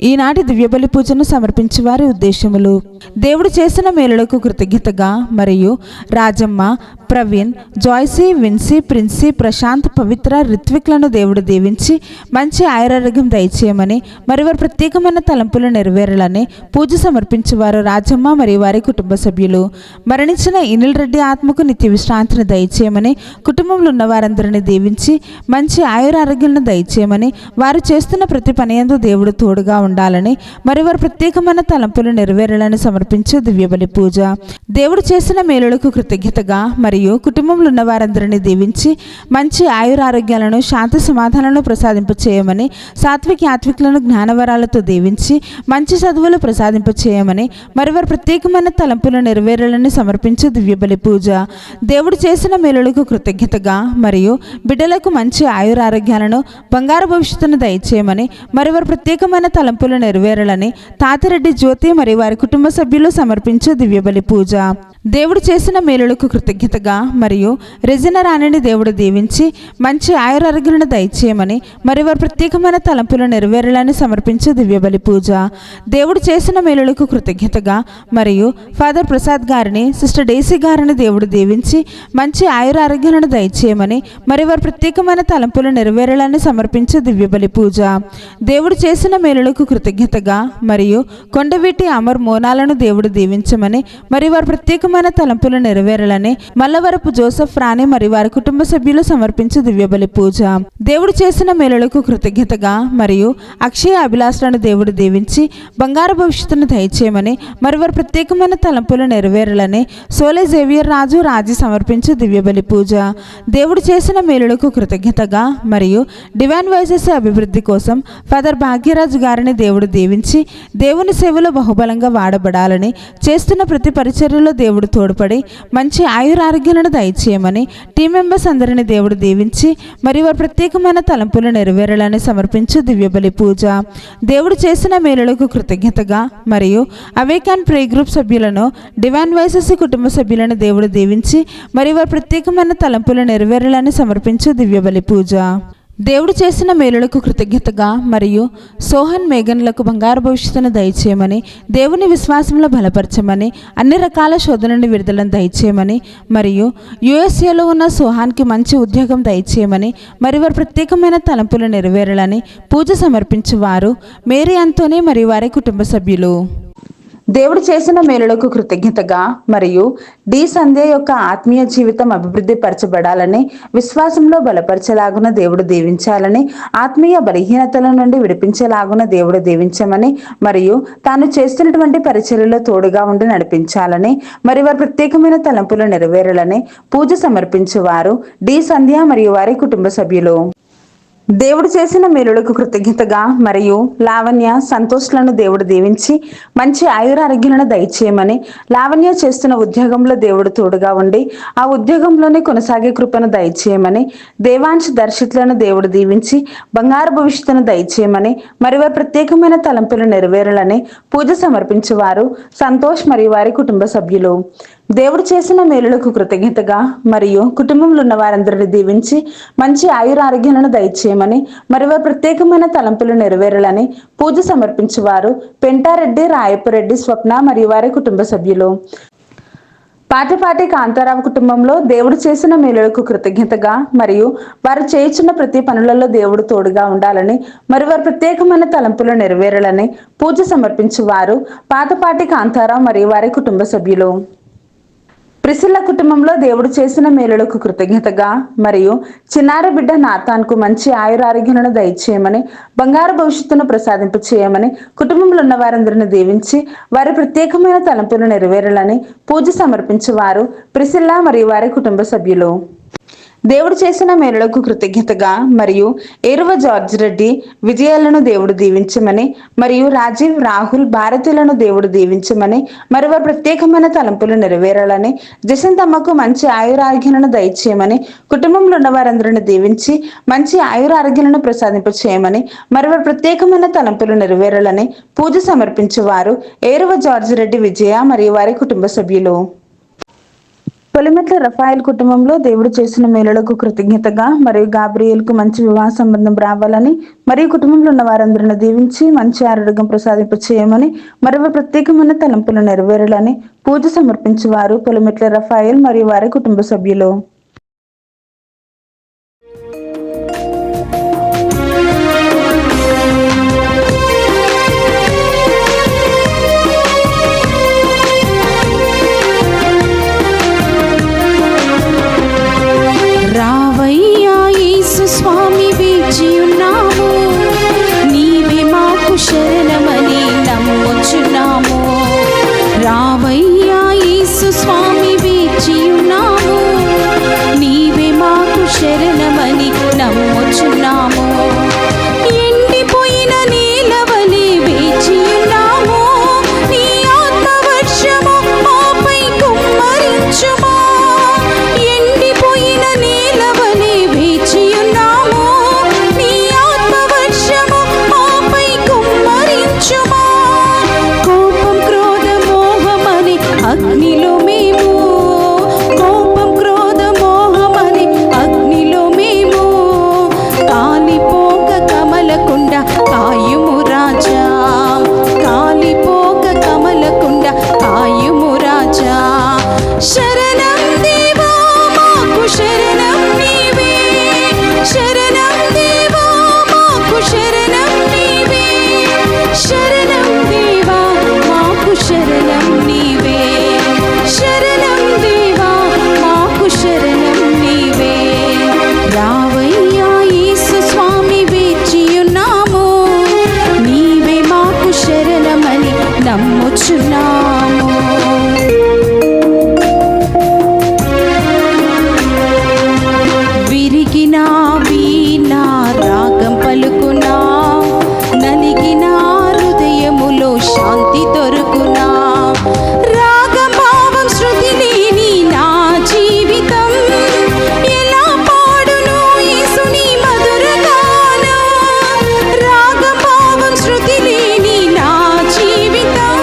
ఈనాటి దివ్యబలి పూజను సమర్పించే వారి ఉద్దేశములు: దేవుడు చేసిన మేలులకు కృతజ్ఞతగా మరియు రాజమ్మ, ప్రవీణ్, జాయ్సీ, విన్సీ, ప్రిన్సీ, ప్రశాంత్, పవిత్ర, రిత్విక్లను దేవుడు దీవించి మంచి ఆయురారోగ్యం దయచేయమని, మరి వారి ప్రత్యేకమైన తలంపులు నెరవేరాలని పూజ సమర్పించేవారు రాజమ్మ మరియు వారి కుటుంబ సభ్యులు. మరణించిన ఇనిల్ రెడ్డి ఆత్మకు నిత్య విశ్రాంతిని దయచేయమని, కుటుంబంలో ఉన్న వారందరినీ దీవించి మంచి ఆయురారోగ్యాలను దయచేయమని, వారు చేస్తున్న ప్రతి పనియందు దేవుడు తోడుగా ఉండాలని, మరి వారి ప్రత్యేకమైన తలంపులు నెరవేరాలని సమర్పించే దివ్యబలి పూజ. దేవుడు చేసిన మేలులకు కృతజ్ఞతగా మరియు కుటుంబంలో ఉన్న వారందరినీ దీవించి మంచి ఆయురారోగ్యాలను, శాంతి సమాధానాలను ప్రసాదింప చేయమని, సాత్విక యాత్వికులను జ్ఞానవరాలతో దీవించి మంచి చదువులు ప్రసాదింప చేయమని, మరి వారి ప్రత్యేకమైన తలంపులు నెరవేరాలని సమర్పించే దివ్యబలి పూజ. దేవుడు చేసిన మేలులకు కృతజ్ఞతగా మరియు బిడ్డలకు మంచి ఆయురారోగ్యాలను, బంగారు భవిష్యత్తును దయచేయమని, మరి వారి ప్రత్యేకమైన తలంపులు నెరవేరాలని తాతిరెడ్డి జ్యోతి మరియు వారి కుటుంబ సభ్యులు సమర్పించే దివ్యబలి పూజ. దేవుడు చేసిన మేలులకు కృతజ్ఞతగా మరియు రెజినా రాణిని దేవుడు దీవించి మంచి ఆయురారోగ్యాలను దయచేయమని, మరి వారి ప్రత్యేకమైన తలంపులు నెరవేరాలని సమర్పించే దివ్యబలి పూజ. దేవుడు చేసిన మేలులకు కృతజ్ఞతగా మరియు ఫాదర్ ప్రసాద్ గారిని, సిస్టర్ డేసీ గారిని దేవుడు దీవించి మంచి ఆయురారోగ్యాలను దయచేయమని, మరి వారి ప్రత్యేకమైన తలంపులు నెరవేరాలని సమర్పించే దివ్యబలి పూజ. దేవుడు చేసిన మేలులకు కృతజ్ఞతగా మరియు కొండవీటి అమర్ మోనాలను దేవుడు దీవించమని, మరి వారి ప్రత్యేకమైన తలంపులు నెరవేరాలని మల్లవరపు జోసెఫ్ రాణి మరియు వారి కుటుంబ సభ్యులు సమర్పించే దివ్యబలి పూజ. దేవుడు చేసిన మేలులకు కృతజ్ఞతగా మరియు అక్షయ అభిలాషలను దేవుడు దీవించి బంగారు భవిష్యత్తును దయచేయమని, మరి వారి ప్రత్యేకమైన తలంపులు నెరవేరాలని సోలే జేవియర్ రాజు రాజీ సమర్పించే దివ్యబలి పూజ. దేవుడు చేసిన మేలులకు కృతజ్ఞతగా మరియు డివైన్ వాయిసెస్ అభివృద్ధి కోసం ఫాదర్ భాగ్యరాజు గారిని దేవుడు దీవించి దేవుని సేవలో బహుబలంగా వాడబడాలని, చేస్తున్న ప్రతి పరిచర్యలో దేవుడు తోడ్పడి మంచి ఆయురారోగ్యాలను దయచేయమని, టీం మెంబర్స్ అందరినీ దేవుడు దీవించి మరి వారి ప్రత్యేకమైన తలంపులు నెరవేరాలని సమర్పించే దివ్యబలి పూజ. దేవుడు చేసిన మేలులకు కృతజ్ఞతగా మరియు అవేకాన్ ప్రే గ్రూప్ సభ్యులను, డివైన్ వాయిసెస్ కుటుంబ సభ్యులను దేవుడు దీవించి మరి వారి ప్రత్యేకమైన తలంపులు నెరవేరాలని సమర్పించే దివ్యబలి పూజ. దేవుడు చేసిన మేలులకు కృతజ్ఞతగా మరియు సోహన్, మేఘన్లకు బంగారు భవిష్యత్తును దయచేయమని, దేవుని విశ్వాసంలో బలపరచమని, అన్ని రకాల శోధనని విడుదలను దయచేయమని, మరియు యుఎస్ఏలో ఉన్న సోహాన్కి మంచి ఉద్యోగం దయచేయమని, మరి వారి ప్రత్యేకమైన తలంపులు నెరవేరాలని పూజ సమర్పించేవారు మేరీ అంతోని మరియు వారి కుటుంబ సభ్యులు. దేవుడు చేసిన మేలులకు కృతజ్ఞతగా మరియు డి సంధ్య యొక్క ఆత్మీయ జీవితం అభివృద్ధి పరచబడాలని, విశ్వాసంలో బలపరచలాగున దేవుడు దీవించాలని, ఆత్మీయ బలహీనతల నుండి విడిపించేలాగున దేవుడు దీవించమని, మరియు తాను చేస్తున్నటువంటి పరిచర్యలో తోడుగా ఉండి నడిపించాలని, మరి వారి ప్రత్యేకమైన తలంపులు నెరవేరాలని పూజ సమర్పించేవారు డి సంధ్య మరియు వారి కుటుంబ సభ్యులు. దేవుడు చేసిన మేలులకు కృతజ్ఞతగా మరియు లావణ్య, సంతోష్లను దేవుడు దీవించి మంచి ఆయురారోగ్యాలను దయచేయమని, లావణ్య చేస్తున్న ఉద్యోగంలో దేవుడు తోడుగా ఉండి ఆ ఉద్యోగంలోనే కొనసాగే కృపను దయచేయమని, దేవాంశ దర్శితులను దేవుడు దీవించి బంగారు భవిష్యత్తును దయచేయమని, మరి వారి ప్రత్యేకమైన తలంపులు నెరవేరాలని పూజ సమర్పించేవారు సంతోష్ మరియు వారి కుటుంబ సభ్యులు. దేవుడు చేసిన మేలులకు కృతజ్ఞతగా మరియు కుటుంబంలో ఉన్న వారందరినీ దీవించి మంచి ఆయురారోగ్యాలను దయచేయమని, మరి వారి ప్రత్యేకమైన తలంపులు నెరవేరాలని పూజ సమర్పించేవారు పెంటారెడ్డి, రాయపురెడ్డి, స్వప్న మరియు వారి కుటుంబ సభ్యులు. పాటిపాటి కాంతారావు కుటుంబంలో దేవుడు చేసిన మేలులకు కృతజ్ఞతగా మరియు వారు చేయుచున్న ప్రతి పనులలో దేవుడు తోడుగా ఉండాలని, మరి వారి ప్రత్యేకమైన తలంపులు నెరవేరాలని పూజ సమర్పించేవారు పాతపాటి కాంతారావు మరియు వారి కుటుంబ సభ్యులు. ప్రిసిల్ల కుటుంబంలో దేవుడు చేసిన మేలులకు కృతజ్ఞతగా మరియు చిన్నారి బిడ్డ నాతాన్కు మంచి ఆయురారోగ్యాలను దయచేయమని, బంగారు భవిష్యత్తును ప్రసాదింప చేయమని, కుటుంబంలో ఉన్న వారందరిని దీవించి వారి ప్రత్యేకమైన తలంపులు నెరవేరాలని పూజ సమర్పించేవారు ప్రిసిల్ల మరియు వారి కుటుంబ సభ్యులు. దేవుడు చేసిన మేలులకు కృతజ్ఞతగా మరియు ఏరువ జార్జ్ రెడ్డి, విజయాలను దేవుడు దీవించమని, మరియు రాజీవ్, రాహుల్, భారతీయులను దేవుడు దీవించమని, మరి వారి ప్రత్యేకమైన తలంపులు నెరవేరాలని, జసంతమ్మకు మంచి ఆయురారోగ్యాలను దయచేయమని, కుటుంబంలో ఉన్న వారందరిని దీవించి మంచి ఆయురారోగ్యాలను ప్రసాదింప చేయమని, మరి వారి ప్రత్యేకమైన తలంపులు నెరవేరాలని పూజ సమర్పించేవారు ఏరువ జార్జ్ రెడ్డి, విజయ మరియు వారి కుటుంబ సభ్యులు. పొలిమెట్ల రఫాయిల్ కుటుంబంలో దేవుడు చేసిన మేలులకు కృతజ్ఞతగా మరియు గాబ్రియేల్కు మంచి వివాహ సంబంధం రావాలని మరియు కుటుంబంలో ఉన్న వారందరిని దీవించి మంచి ఆరోగ్యం ప్రసాదింప చేయమని మరియు ప్రత్యేకమైన తలంపులు నెరవేరాలని పూజ సమర్పించేవారు పొలిమెట్ల రఫాయిల్ మరియు వారి కుటుంబ సభ్యులు. స్వామి వేచియున్నాము, నీవే మాకు శరణమని నమ్ముచున్నాము. రావయ్యా యేసు స్వామి వేచియున్నాము, నీవే మాకు శరణమని నమ్ముచున్నాము. ఎండిపోయిన నేలవలె వేచియున్నాము, నీ ఆత్మవర్షము మాపై కుమ్మరించుమా. ఎండిపోయిన నేలవలె వేచియున్నాము, నీ ఆత్మవర్షము మాపై కుమ్మరించుమా. కోపం క్రోధ మోహమని అగ్నిలో మేము, కోపం క్రోధ మోహమని అగ్నిలో మేము కాలిపోక కమలకుండ కాయుము రాజా, కాలిపోక కమలకుండ కాయుము రాజా. శరణం దేవా మాకు శరణం నీవే, శరణం దేవా మాకు శరణం నీవే, శరణం దేవా మాకు శరణం నీవే, శరణం దేవా మాకు శరణం నీవే. రావయ్యా యేసు స్వామి వేచియున్నాము, నీవే మాకు శరణమని నమ్ముచున్నాము. విరిగిన వీణా రాగం పలుకునా, నలిగిన హృదయములో శాంతి దొరుకునా. రాగం భావం శృతి లేని నా జీవితం ఎలా పాడును యేసుని మధుర గానం. రాగం భావం శృతి లేని నా జీవితం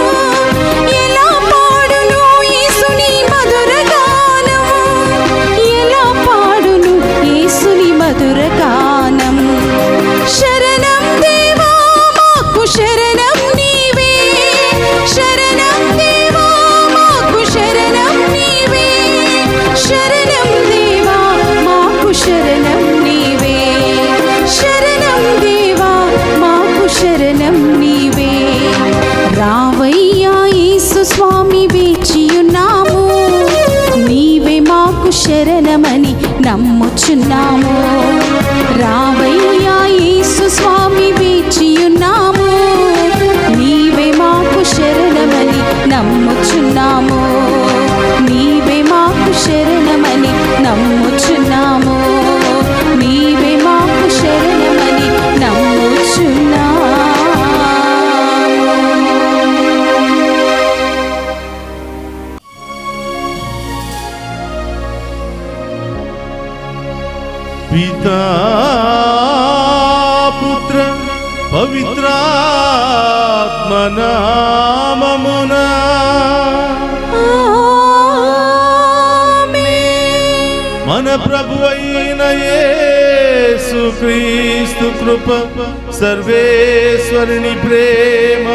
ఎలా పాడును యేసుని మధుర గానం, ఎలా పాడును యేసుని మధుర గానం. శరణం దేవా మాకు శరణం నీవే, శరణం దేవా మాకు శరణం నీవే, శరణం దేవా మాకు శరణం నీవే, శరణం దేవా మాకు శరణం నీవే. రావయ్యా యేసు స్వామి వేచియున్నాము, నీవే మాకు శరణమని నమ్ముచున్నాము. రావయ్యా యేసు స్వామి వేచియున్నాము, నీవే మాకు శరణమని నమ్ముచున్నాము, నీవే మాకు శరణమని నమ్ముచున్నాము, నీవే మాకు శరణమని నమ్ముచున్నాము. పితా పుత్ర పవిత్రాత్మ నామమునా మన ప్రభువైన యేసుక్రీస్తు కృప, సర్వేశ్వరుని ప్రేమ,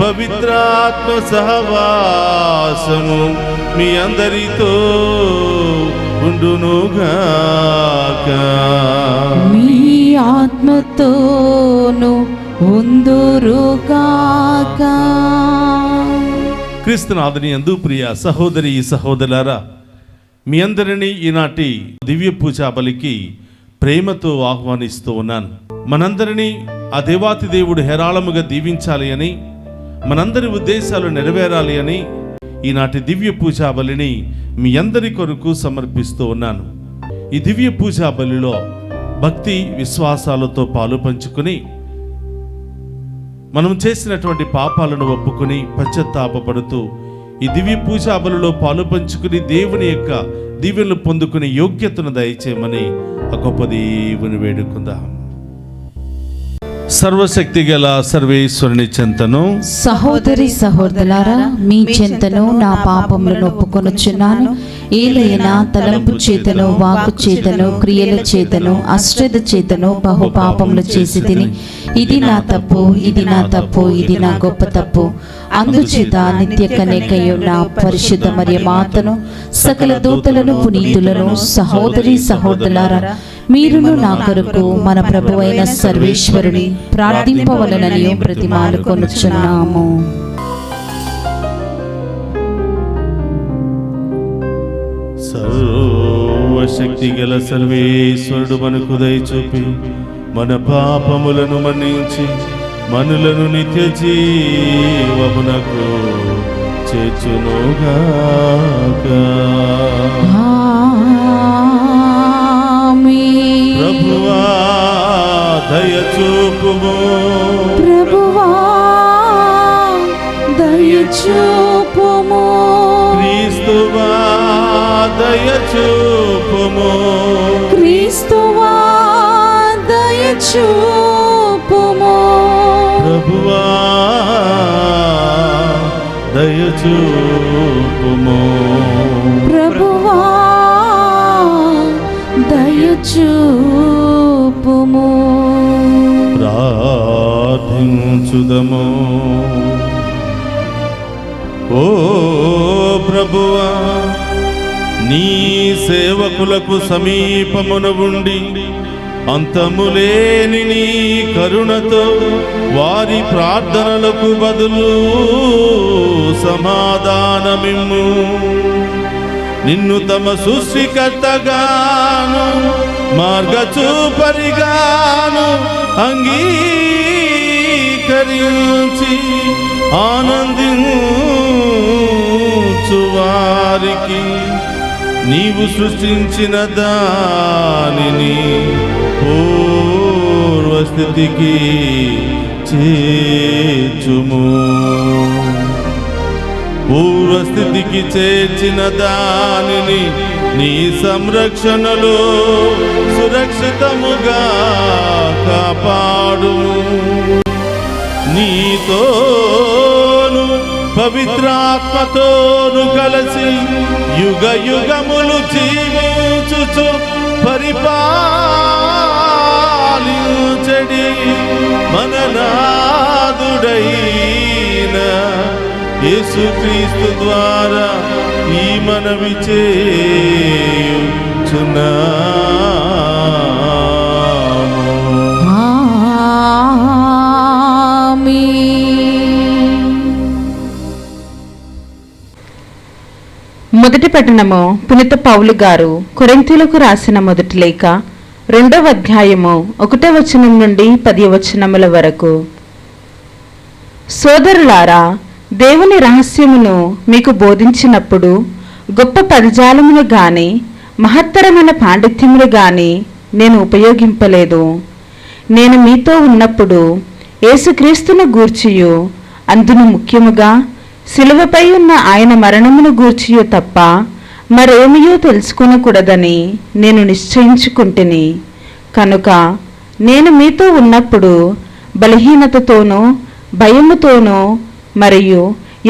పవిత్రాత్మ సహవాసము మీ అందరితో ఉండునుగాక. మీ ఆత్మతోను ఉందురుగాక. క్రీస్తునాథుని యందు ప్రియ సహోదరి సహోదరులారా, మీ అందరినీ ఈనాటి దివ్య పూజా బలికి ప్రేమతో ఆహ్వానిస్తూ ఉన్నాను. మనందరినీ ఆ దేవాతి దేవుడు హేరాళముగా దీవించాలి అని, మనందరి ఉద్దేశాలు నెరవేరాలి అని ఈనాటి దివ్య పూజా బలిని మీ అందరి కొరకు సమర్పిస్తూ ఉన్నాను. ఈ దివ్య పూజా బలిలో భక్తి విశ్వాసాలతో పాలు పంచుకుని మనం చేసినటువంటి పాపాలను ఒప్పుకొని పశ్చాత్తాపపడుతూ ఈ దివ్య పూజా బలిలో పాలు పంచుకుని దేవుని యొక్క దీవెనలు పొందుకునే యోగ్యతను దయచేయమని ఆ గొప్ప దేవుని వేడుకుందాం. సర్వశక్తి గల సర్వేశ్వరుని చెంతను సహోదరి సహోదరులారా, మీ చెంతను నా పాపములను ఒప్పుకొనుచున్నాను. ఏలైనా తలంపు చేతను, వాక్కు చేతను, క్రియల చేతను, అశ్రద్ధ చేతను బహు పాపములు చేసి తిని, ఇది నా తప్పు, ఇది నా తప్పు, ఇది నా గొప్ప తప్పు. అందుచేత నిత్య కన్యకయున్న పరిశుద్ధ మరియమాతను, సకల దూతలను, పునీతులను, సహోదరి సహోదరులారా, మీరును నా కొరకు మన ప్రభువైన సర్వేశ్వరుని ప్రార్థింపవలనని ప్రతిమాలుకొనుచున్నాము. సర్వశక్తి గల సర్వేశ్వరుడు మనకు దయ చూపి మన పాపములను మన్నించి మనులను నిత్య జీవమునకు చేర్చునుగాక. ప్రభువా దయ చూపుము, ప్రభువా దయ చూపుము, క్రీస్తువా దయ చూపుము, క్రీస్తువా దయ చూపుము, ప్రభువా దయ చూపుము, ప్రభువా దయ చూపుము. ప్రార్థించుదము. ఓ ప్రభువా, నీ సేవకులకు సమీపమున ఉండి అంతములేని నీ కరుణతో వారి ప్రార్థనలకు బదులు సమాధానమిమ్ము. నిన్ను తమ సృష్టికర్తగాను మార్గచూపరిగాను అంగీకరించి ఆనందించు వారికి నీవు సృష్టించిన దానిని పూర్వస్థితికి చేర్చుము. పూర్వస్థితికి చేర్చిన దానిని నీ సంరక్షణలో సురక్షితముగా కాపాడుము. నీతోను పవిత్రాత్మతోను కలిసి యుగ యుగములు జీవించుచు పరిపాలించడి మన నాదుడైన యేసుక్రీస్తు ద్వారా ఈ మనవి చేయుచున్నాము. మొదటి పట్టణము పునీత పౌలు గారు కొరింథీయులకు రాసిన మొదటి లేఖ 2వ అధ్యాయము 1వ వచనం నుండి 10వ వచనముల వరకు. సోదరులారా, దేవుని రహస్యమును మీకు బోధించినప్పుడు గొప్ప పదజాలమును గాని మహత్తరమైన పాండిత్యములు గాని నేను ఉపయోగింపలేదు. నేను మీతో ఉన్నప్పుడు యేసుక్రీస్తును గూర్చియు, అందును ముఖ్యముగా శిలువపై ఉన్న ఆయన మరణమును గూర్చియు తప్ప మరేమియూ తెలుసుకొనకూడదని నేను నిశ్చయించుకుంటుని. కనుక నేను మీతో ఉన్నప్పుడు బలహీనతతోనూ భయముతోనూ మరియు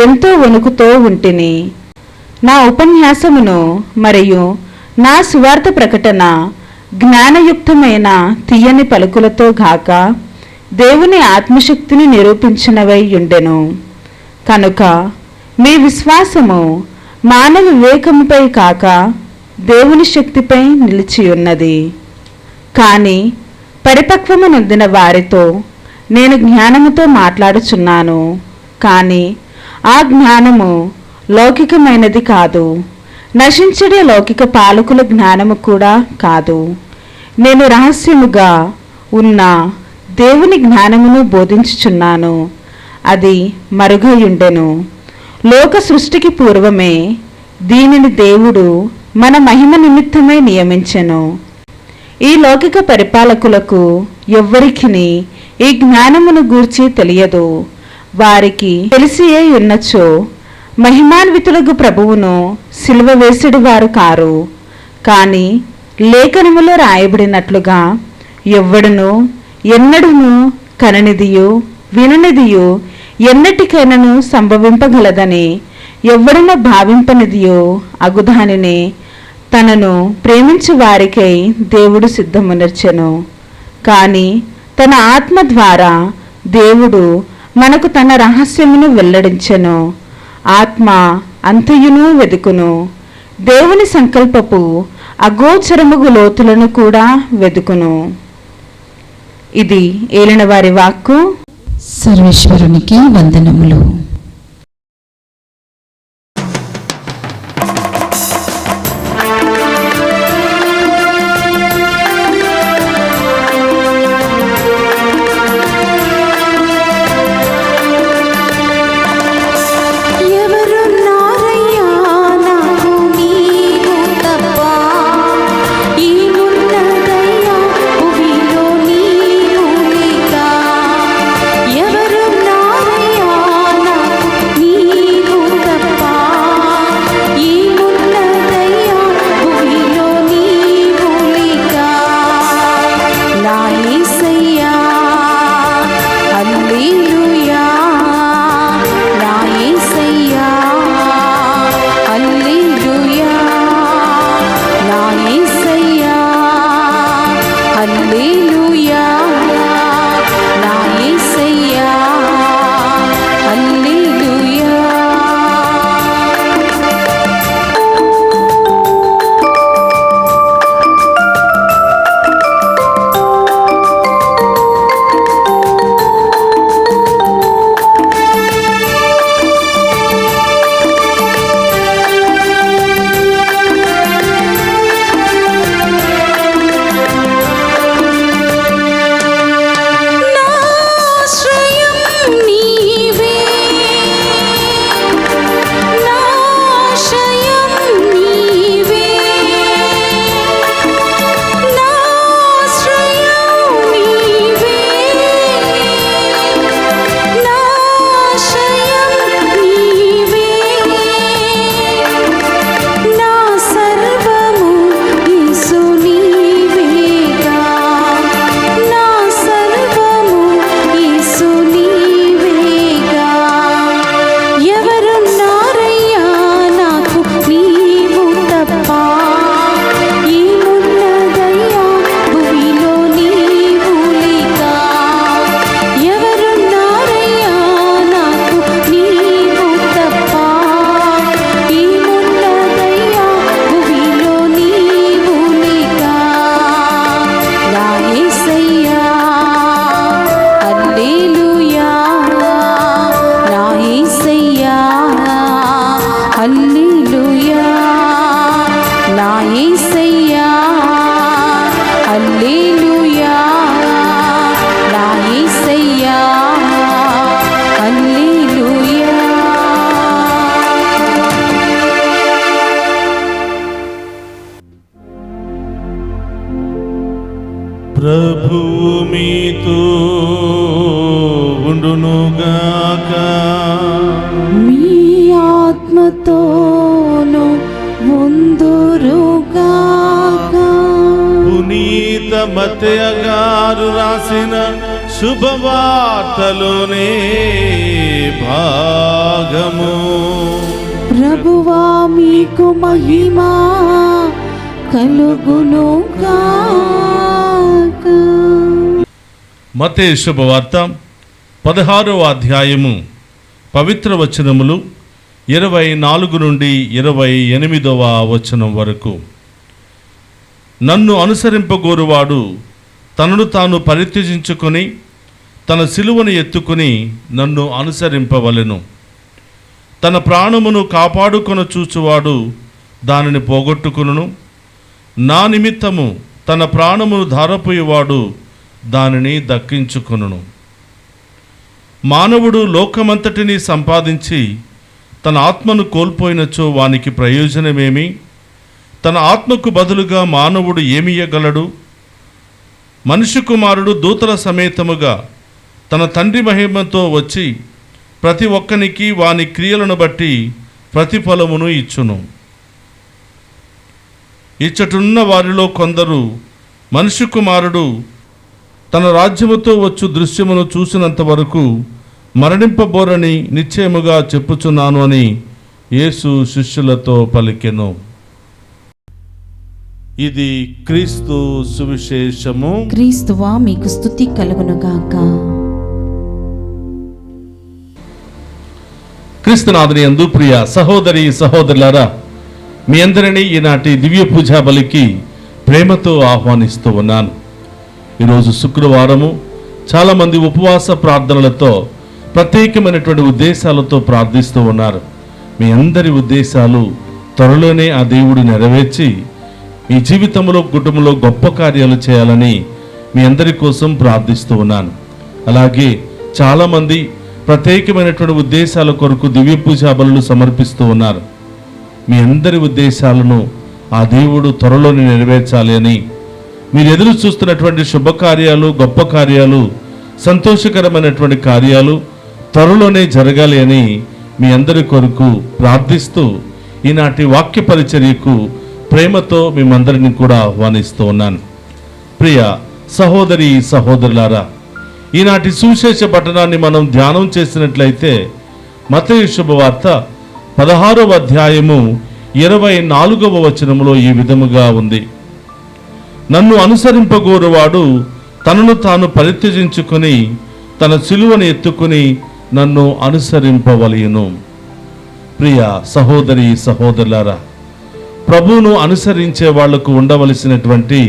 ఎంతో వణుకుతో ఉంటిని. నా ఉపన్యాసమును మరియు నా సువార్త ప్రకటన జ్ఞానయుక్తమైన తీయని పలుకులతో గాక దేవుని ఆత్మశక్తిని నిరూపించినవై ఉండెను. కనుక మీ విశ్వాసము మానవ వివేకముపై కాక దేవుని శక్తిపై నిలిచియున్నది. కానీ పరిపక్వము నొందిన వారితో నేను జ్ఞానముతో మాట్లాడుచున్నాను. కానీ ఆ జ్ఞానము లౌకికమైనది కాదు, నశించడే లౌకిక పాలకుల జ్ఞానము కూడా కాదు. నేను రహస్యముగా ఉన్న దేవుని జ్ఞానమును బోధించుచున్నాను. అది మరుగయుండెను. లోక సృష్టికి పూర్వమే దీనిని దేవుడు మన మహిమ నిమిత్తమై నియమించెను. ఈ లౌకిక పరిపాలకులకు ఎవ్వరికిని ఈ జ్ఞానమును గూర్చి తెలియదు. వారికి తెలిసియే ఉన్నచో మహిమాన్వితులకు ప్రభువును సిలువ వేసిడి వారు కారు. కాని లేఖనములో రాయబడినట్లుగా ఎవ్వడును ఎన్నడూను కననిదియు విననిదియు ఎన్నటికైనను సంభవింపగలదని ఎవ్వడన భావింపనిదియో అగుదానిని తనను ప్రేమించు వారికై దేవుడు సిద్ధమునర్చెను. కానీ తన ఆత్మ ద్వారా దేవుడు మనకు తన రహస్యమును వెల్లడించెను. ఆత్మ అంతయును వెదుకును, దేవుని సంకల్పపు అగోచరముగు లోతులను కూడా వెదుకును. ఇది ఏలిన వారి వాక్కు. సర్వేశ్వరునికి వందనములు. ప్రభువు మీతో ఉండునుగాక. మీ ఆత్మతోను ఉందురుగాక. పునీత మత్తయి గారు రాసిన శుభవార్తలోనే భాగము. ప్రభువా మీకు మహిమా కలుగునుగాక. మత్తయి శుభవార్త 16వ అధ్యాయము పవిత్ర వచనములు 24 నుండి 28వ వచనం వరకు. నన్ను అనుసరింపగోరువాడు తనను తాను పరిత్యజించుకొని తన సిలువను ఎత్తుకుని నన్ను అనుసరింపవలెను. తన ప్రాణమును కాపాడుకొన చూచువాడు దానిని పోగొట్టుకును. నా నిమిత్తము తన ప్రాణమును ధారపోయేవాడు దానిని దక్కించుకొనును. మానవుడు లోకమంతటిని సంపాదించి తన ఆత్మను కోల్పోయినచో వానికి ప్రయోజనమేమి? తన ఆత్మకు బదులుగా మానవుడు ఏమియ్యగలడు? మనుష్య కుమారుడు దూతల సమేతముగా తన తండ్రి మహిమతో వచ్చి ప్రతి ఒక్కనికి వాని క్రియలను బట్టి ప్రతిఫలమును ఇచ్చును. ఇచ్చటున్న వారిలో కొందరు మనుష్య కుమారుడు తన రాజ్యముతో వచ్చు దృశ్యమును చూసినంత వరకు మరణింపబోరని నిశ్చయముగా చెప్పుచున్నాను అని యేసు శిష్యులతో పలికెను. ఇది క్రీస్తు సువిశేషము. క్రీస్తువా మీకు స్తుతి కలుగునుగాక. క్రీస్తునాథుని యందు ప్రియ సహోదరి సహోదరులారా, మీ అందరినీ ఈనాటి దివ్య పూజా బలికి ప్రేమతో ఆహ్వానిస్తూ ఉన్నాను. ఈరోజు శుక్రవారము. చాలామంది ఉపవాస ప్రార్థనలతో ప్రత్యేకమైనటువంటి ఉద్దేశాలతో ప్రార్థిస్తూ ఉన్నారు. మీ అందరి ఉద్దేశాలు త్వరలోనే ఆ దేవుడు నెరవేర్చి మీ జీవితంలో కుటుంబంలో గొప్ప కార్యాలు చేయాలని మీ అందరి కోసం ప్రార్థిస్తూ ఉన్నాను. అలాగే చాలామంది ప్రత్యేకమైనటువంటి ఉద్దేశాల కొరకు దివ్య పూజా బలులు సమర్పిస్తూ ఉన్నారు. మీ అందరి ఉద్దేశాలను ఆ దేవుడు త్వరలోనే నెరవేర్చాలి అని, మీరు ఎదురు చూస్తున్నటువంటి శుభకార్యాలు, గొప్ప కార్యాలు, సంతోషకరమైనటువంటి కార్యాలు త్వరలోనే జరగాలి అని మీ అందరి కొరకు ప్రార్థిస్తూ ఈనాటి వాక్య పరిచర్యకు ప్రేమతో మిమ్మందరిని కూడా ఆహ్వానిస్తూ ఉన్నాను. ప్రియ సహోదరి సహోదరులారా, ఈనాటి సువిశేష పట్టణాన్ని మనం ధ్యానం చేసినట్లయితే మత్తయి శుభవార్త 16వ అధ్యాయము 24వ వచనములో ఈ విధముగా ఉంది. నన్ను అనుసరింపగోరువాడు తనను తాను పరిత్యజించుకొని తన సిలువను ఎత్తుకుని నన్ను అనుసరింపవలయును. ప్రియ సహోదరి సహోదరులారా, ప్రభువును అనుసరించే వాళ్లకు ఉండవలసినటువంటి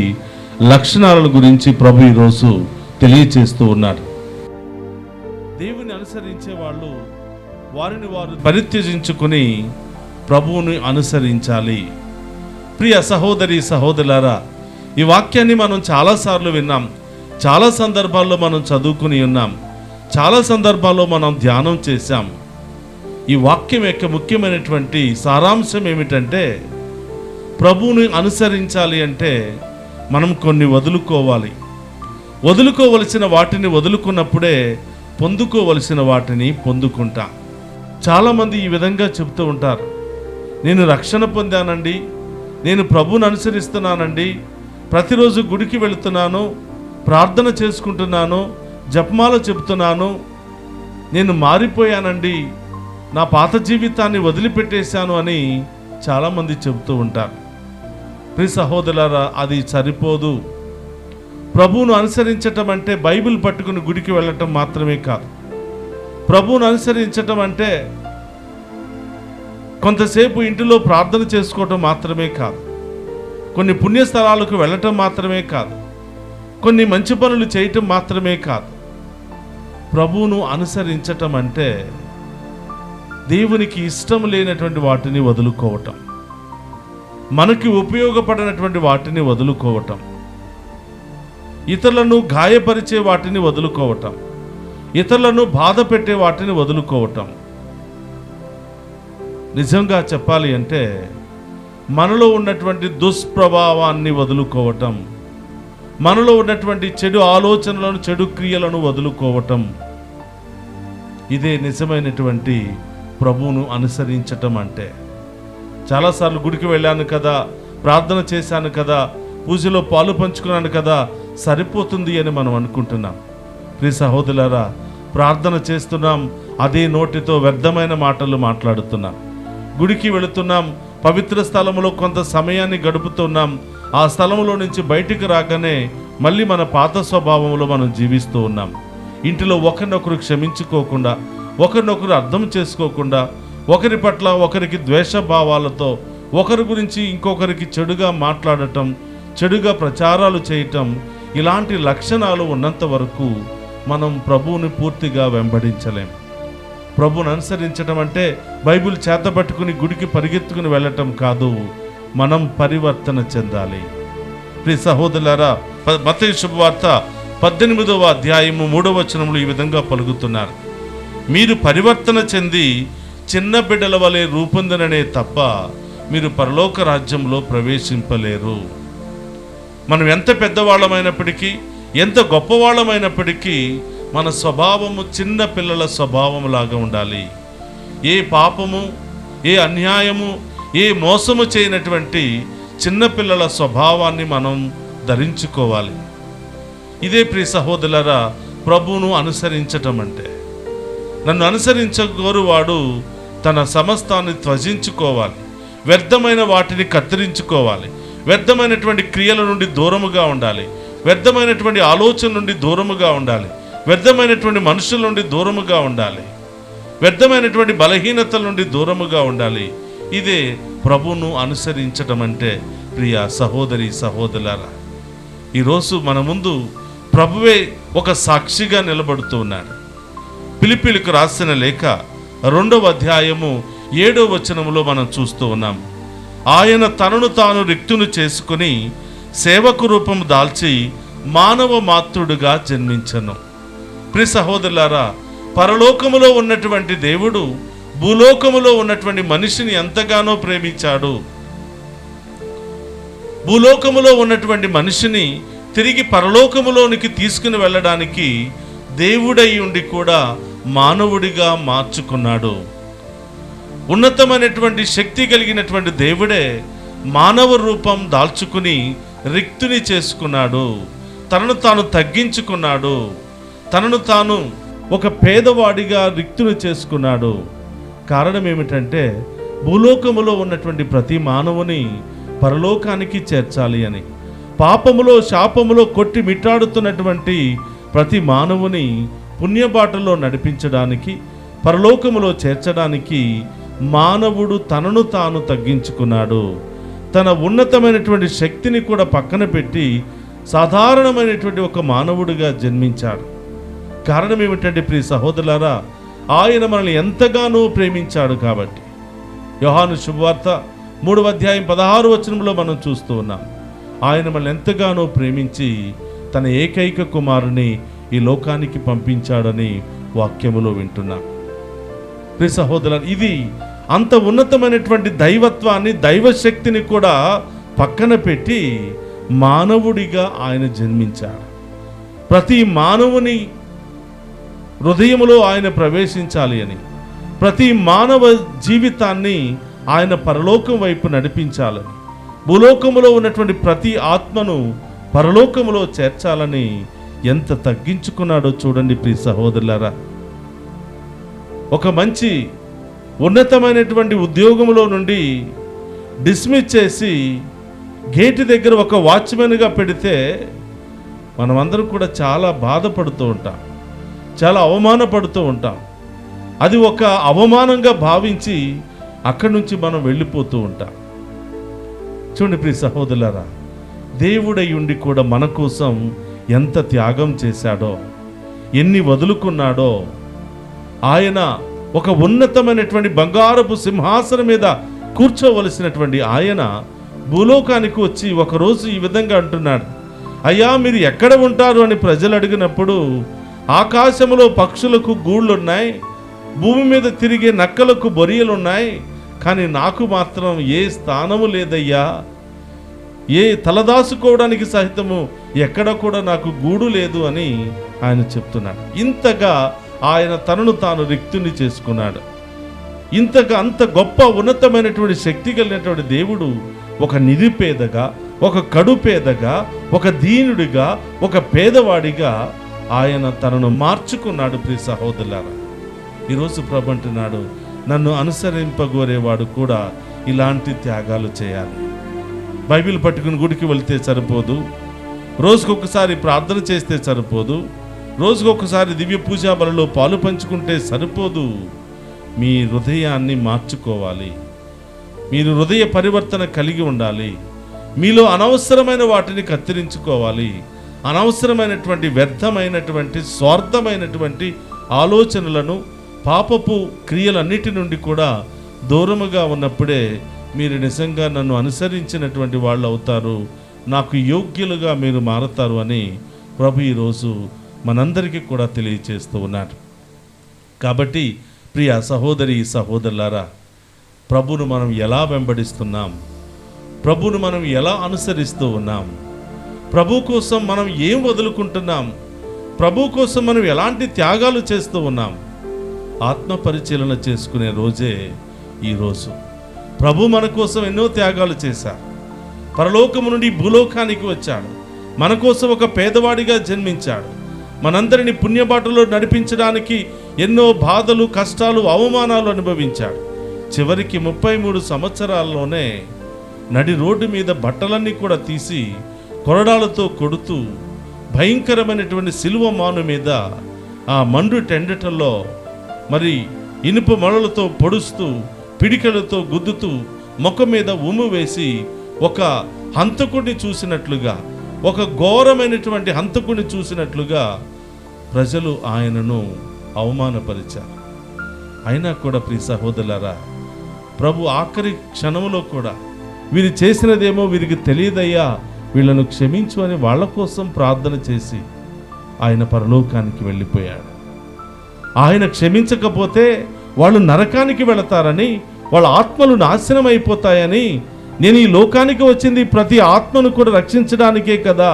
లక్షణాల గురించి ప్రభు ఈరోజు తెలియచేస్తూ ఉన్నాడు. దేవుని అనుసరించే వాళ్ళు వారిని వారు పరిత్యజించుకుని ప్రభువుని అనుసరించాలి. ప్రియ సహోదరి సహోదరులారా, ఈ వాక్యాన్ని మనం చాలాసార్లు విన్నాం, చాలా సందర్భాల్లో మనం చదువుకుని ఉన్నాం, చాలా సందర్భాల్లో మనం ధ్యానం చేశాం. ఈ వాక్యం యొక్క ముఖ్యమైనటువంటి సారాంశం ఏమిటంటే, ప్రభువుని అనుసరించాలి అంటే మనం కొన్ని వదులుకోవాలి. వదులుకోవలసిన వాటిని వదులుకున్నప్పుడే పొందుకోవలసిన వాటిని పొందుకుంటాం. చాలామంది ఈ విధంగా చెప్తూ ఉంటారు, నేను రక్షణ పొందానండి, నేను ప్రభువుని అనుసరిస్తున్నానండి, ప్రతిరోజు గుడికి వెళుతున్నాను, ప్రార్థన చేసుకుంటున్నాను, జపమాల చెబుతున్నాను, నేను మారిపోయానండి, నా పాత జీవితాన్ని వదిలిపెట్టేశాను అని చాలామంది చెబుతూ ఉంటారు. ప్రియ సహోదరులారా, అది సరిపోదు. ప్రభువును అనుసరించటం అంటే బైబిల్ పట్టుకుని గుడికి వెళ్ళటం మాత్రమే కాదు. ప్రభువును అనుసరించటం అంటే కొంతసేపు ఇంటిలో ప్రార్థన చేసుకోవటం మాత్రమే కాదు, కొన్ని పుణ్యస్థలాలకు వెళ్ళటం మాత్రమే కాదు, కొన్ని మంచి పనులు చేయటం మాత్రమే కాదు. ప్రభువును అనుసరించటం అంటే దేవునికి ఇష్టం లేనటువంటి వాటిని వదులుకోవటం, మనకి ఉపయోగపడినటువంటి వాటిని వదులుకోవటం, ఇతరులను గాయపరిచే వాటిని వదులుకోవటం, ఇతరులను బాధ పెట్టే వాటిని వదులుకోవటం. నిజంగా చెప్పాలి అంటే మనలో ఉన్నటువంటి దుష్ప్రభావాన్ని వదులుకోవటం, మనలో ఉన్నటువంటి చెడు ఆలోచనలను, చెడు క్రియలను వదులుకోవటం, ఇదే నిజమైనటువంటి ప్రభువును అనుసరించటం అంటే. చాలాసార్లు గుడికి వెళ్ళాను కదా, ప్రార్థన చేశాను కదా, పూజలో పాలు పంచుకున్నాను కదా, సరిపోతుంది అని మనం అనుకుంటున్నాం. ప్రియ సహోదరులారా, ప్రార్థన చేస్తున్నాం, అదే నోటితో వ్యర్థమైన మాటలు మాట్లాడుతున్నాం. గుడికి వెళుతున్నాం, పవిత్ర స్థలంలో కొంత సమయాన్ని గడుపుతున్నాం, ఆ స్థలంలో నుంచి బయటికి రాగానే మళ్ళీ మన పాత స్వభావంలో మనం జీవిస్తూ ఉన్నాం. ఇంటిలో ఒకరినొకరు క్షమించుకోకుండా, ఒకరినొకరు అర్థం చేసుకోకుండా, ఒకరి పట్ల ఒకరికి ద్వేషభావాలతో, ఒకరి గురించి ఇంకొకరికి చెడుగా మాట్లాడటం, చెడుగా ప్రచారాలు చేయటం, ఇలాంటి లక్షణాలు ఉన్నంత వరకు మనం ప్రభువుని పూర్తిగా వెంబడించలేం. ప్రభువుని అనుసరించడం అంటే బైబిల్ చేతబట్టుకుని గుడికి పరిగెత్తుకుని వెళ్ళటం కాదు, మనం పరివర్తన చెందాలి. ప్రియ సహోదరులారా, మత్తయి శుభవార్త 18వ అధ్యాయము 3వ వచనంలో ఈ విధంగా పలుకుతున్నారు, మీరు పరివర్తన చెంది చిన్న బిడ్డల వలె రూపొందననే తప్ప మీరు పరలోక రాజ్యంలో ప్రవేశింపలేరు. మనం ఎంత పెద్దవాళ్ళమైనప్పటికీ, ఎంత గొప్పవాళ్ళమైనప్పటికీ మన స్వభావము చిన్న పిల్లల స్వభావం లాగా ఉండాలి. ఏ పాపము, ఏ అన్యాయము, ఏ మోసము చేయనటువంటి చిన్నపిల్లల స్వభావాన్ని మనం ధరించుకోవాలి. ఇదే ప్రియ సహోదరులారా ప్రభువును అనుసరించటం అంటే. నన్ను అనుసరించగోరు వాడు తన సమస్తాన్ని త్యజించుకోవాలి, వ్యర్థమైన వాటిని కత్తిరించుకోవాలి, వ్యర్థమైనటువంటి క్రియల నుండి దూరముగా ఉండాలి, వ్యర్థమైనటువంటి ఆలోచన నుండి దూరముగా ఉండాలి, వ్యర్థమైనటువంటి మనుషుల నుండి దూరముగా ఉండాలి, వ్యర్థమైనటువంటి బలహీనతల నుండి దూరముగా ఉండాలి. ఇదే ప్రభువును అనుసరించటం అంటే. ప్రియ సహోదరి సహోదరులారా, ఈరోజు మన ముందు ప్రభువే ఒక సాక్షిగా నిలబడుతూ ఉన్నాడు. ఫిలిప్పీయులకు రాసిన లేఖ 2వ అధ్యాయము 7వ వచనములో మనం చూస్తూ ఉన్నాం. ఆయన తనను తాను రిక్తును చేసుకుని సేవకు రూపం దాల్చి మానవ మాతృడుగా జన్మించను. ప్రియ సహోదరులారా, పరలోకములో ఉన్నటువంటి దేవుడు భూలోకములో ఉన్నటువంటి మనిషిని ఎంతగానో ప్రేమించాడు. భూలోకములో ఉన్నటువంటి మనిషిని తిరిగి పరలోకములోనికి తీసుకుని వెళ్ళడానికి దేవుడై ఉండి కూడా మానవుడిగా మార్చుకున్నాడు. ఉన్నతమైనటువంటి శక్తి కలిగినటువంటి దేవుడే మానవ రూపం దాల్చుకుని రిక్తుని చేసుకున్నాడు. తనను తాను తగ్గించుకున్నాడు. తనను తాను ఒక పేదవాడిగా రిక్తుని చేసుకున్నాడు. కారణం ఏమిటంటే భూలోకములో ఉన్నటువంటి ప్రతి మానవుని పరలోకానికి చేర్చాలి అని. పాపములో శాపములో కొట్టి మిట్టాడుతున్నటువంటి ప్రతి మానవుని పుణ్యబాటలో నడిపించడానికి, పరలోకములో చేర్చడానికి మానవుడు తనను తాను తగ్గించుకున్నాడు. తన ఉన్నతమైనటువంటి శక్తిని కూడా పక్కన పెట్టి సాధారణమైనటువంటి ఒక మానవుడిగా జన్మించాడు. కారణం ఏమిటంటే ప్రియ సహోదరులారా, ఆయన మనల్ని ఎంతగానో ప్రేమించాడు కాబట్టి. యోహాను శుభవార్త 3వ అధ్యాయం 16వ వచనంలో మనం చూస్తూ ఉన్నాం. ఆయన మనల్ని ఎంతగానో ప్రేమించి తన ఏకైక కుమారుని ఈ లోకానికి పంపించాడని వాక్యములో వింటున్నాం. ప్రియ సహోదరులారా, ఇది అంత ఉన్నతమైనటువంటి దైవత్వాన్ని, దైవశక్తిని కూడా పక్కన పెట్టి మానవుడిగా ఆయన జన్మించాడు. ప్రతి మానవుని హృదయములో ఆయన ప్రవేశించాలి అని, ప్రతి మానవ జీవితాన్ని ఆయన పరలోకం వైపు నడిపించాలని, భూలోకములో ఉన్నటువంటి ప్రతి ఆత్మను పరలోకములో చేర్చాలని ఎంత తగ్గించుకున్నాడో చూడండి ప్రియ సహోదరులారా. ఒక మంచి ఉన్నతమైనటువంటి ఉద్యోగంలో నుండి డిస్మిస్ చేసి గేటు దగ్గర ఒక వాచ్మెన్గా పెడితే మనమందరం కూడా చాలా బాధపడుతూ ఉంటాం, చాలా అవమానపడుతూ ఉంటాం. అది ఒక అవమానంగా భావించి అక్కడి నుంచి మనం వెళ్ళిపోతూ ఉంటాం. చూడండి ప్రియ సహోదరులారా, దేవుడై ఉండి కూడా మన కోసం ఎంత త్యాగం చేశాడో, ఎన్ని వదులుకున్నాడో. ఆయన ఒక ఉన్నతమైనటువంటి బంగారపు సింహాసనం మీద కూర్చోవలసినటువంటి ఆయన భూలోకానికి వచ్చి ఒకరోజు ఈ విధంగా అంటున్నాడు, అయ్యా మీరు ఎక్కడ ఉంటారు అని ప్రజలు అడిగినప్పుడు, ఆకాశంలో పక్షులకు గూళ్ళున్నాయి, భూమి మీద తిరిగే నక్కలకు బొరియలున్నాయి, కానీ నాకు మాత్రం ఏ స్థానము లేదయ్యా, ఏ తలదాసుకోవడానికి సహితము ఎక్కడ కూడా నాకు గూడు లేదు అని ఆయన చెప్తున్నాడు. ఇంతగా ఆయన తనను తాను రిక్తుని చేసుకున్నాడు. ఇంతగా అంత గొప్ప ఉన్నతమైనటువంటి శక్తి కలిగినటువంటి దేవుడు ఒక నిరుపేదగా, ఒక కడుపేదగా, ఒక దీనుడిగా, ఒక పేదవాడిగా ఆయన తనను మార్చుకున్నాడు. ప్రియ సహోదరులారా, ఈరోజు ప్రభు అంటున్నాడు, నన్ను అనుసరింపగోరేవాడు కూడా ఇలాంటి త్యాగాలు చేయాలి. బైబిల్ పట్టుకుని గుడికి వెళితే సరిపోదు, రోజుకొకసారి ప్రార్థన చేస్తే సరిపోదు, రోజుకొకసారి దివ్య పూజా బలలో పాలు పంచుకుంటే సరిపోదు. మీ హృదయాన్ని మార్చుకోవాలి, మీరు హృదయ పరివర్తన కలిగి ఉండాలి. మీలో అనవసరమైన వాటిని కత్తిరించుకోవాలి. అనవసరమైనటువంటి వ్యర్థమైనటువంటి స్వార్థమైనటువంటి ఆలోచనలను, పాపపు క్రియలన్నిటి నుండి కూడా దూరముగా ఉన్నప్పుడే మీరు నిజంగా నన్ను అనుసరించినటువంటి వాళ్ళు అవుతారు, నాకు యోగ్యులుగా మీరు మారతారు అని ప్రభు ఈరోజు మనందరికీ కూడా తెలియచేస్తూ ఉన్నాడు. కాబట్టి ప్రియ సహోదరి సహోదరులారా, ప్రభును మనం ఎలా వెంబడిస్తున్నాం, ప్రభును మనం ఎలా అనుసరిస్తూ ఉన్నాం, ప్రభు కోసం మనం ఏం వదులుకుంటున్నాం, ప్రభు కోసం మనం ఎలాంటి త్యాగాలు చేస్తూ ఉన్నాం, ఆత్మ పరిశీలన చేసుకునే రోజే ఈరోజు. ప్రభు మన కోసం ఎన్నో త్యాగాలు చేశారు. పరలోకము నుండి భూలోకానికి వచ్చాడు. మన కోసం ఒక పేదవాడిగా జన్మించాడు. మనందరినీ పుణ్యబాటలో నడిపించడానికి ఎన్నో బాధలు, కష్టాలు, అవమానాలు అనుభవించాడు. చివరికి 33 సంవత్సరాల్లోనే నడి రోడ్డు మీద బట్టలన్నీ కూడా తీసి కొరడాలతో కొడుతూ భయంకరమైనటువంటి సిలువ మాను మీద ఆ మండు టెండటల్లో మరి ఇనుప మొలలతో పొడుస్తూ, పిడికలతో గుద్దుతూ, ముఖం మీద ఉమ్ము వేసి ఒక హంతకుడిని చూసినట్లుగా, ఒక ఘోరమైనటువంటి హంతకుడిని చూసినట్లుగా ప్రజలు ఆయనను అవమానపరిచారు. అయినా కూడా ప్రియ సహోదరులారా, ప్రభు ఆఖరి క్షణంలో కూడా వీరు చేసినదేమో వీరికి తెలియదయ్యా, వీళ్ళను క్షమించు అని వాళ్ళ కోసం ప్రార్థన చేసి ఆయన పరలోకానికి వెళ్ళిపోయాడు. ఆయన క్షమించకపోతే వాళ్ళు నరకానికి వెళతారని, వాళ్ళ ఆత్మలు నాశనం అయిపోతాయని, నేను ఈ లోకానికి వచ్చింది ప్రతి ఆత్మను కూడా రక్షించడానికే కదా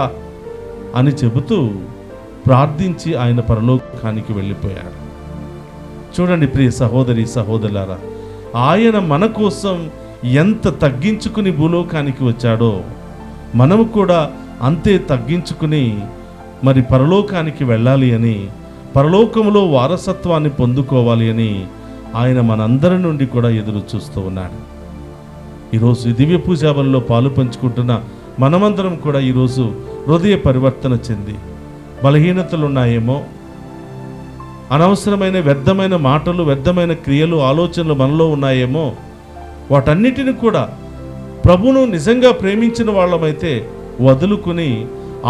అని చెబుతూ ప్రార్థించి ఆయన పరలోకానికి వెళ్ళిపోయాడు. చూడండి ప్రియ సహోదరి సహోదరులారా, ఆయన మన కోసం ఎంత తగ్గించుకుని భూలోకానికి వచ్చాడో మనము కూడా అంతే తగ్గించుకుని మరి పరలోకానికి వెళ్ళాలి అని, పరలోకంలో వారసత్వాన్ని పొందుకోవాలి అని ఆయన మనందరి నుండి కూడా ఎదురు చూస్తూ ఉన్నాడు. ఈరోజు ఈ దివ్య పూజాబలిలో పాలు పంచుకుంటున్న మనమందరం కూడా ఈరోజు హృదయ పరివర్తన చెంది, బలహీనతలు ఉన్నాయేమో, అనవసరమైన వ్యర్థమైన మాటలు, వ్యర్థమైన క్రియలు, ఆలోచనలు మనలో ఉన్నాయేమో, వాటన్నిటిని కూడా ప్రభువును నిజంగా ప్రేమించిన వాళ్ళమైతే వదులుకుని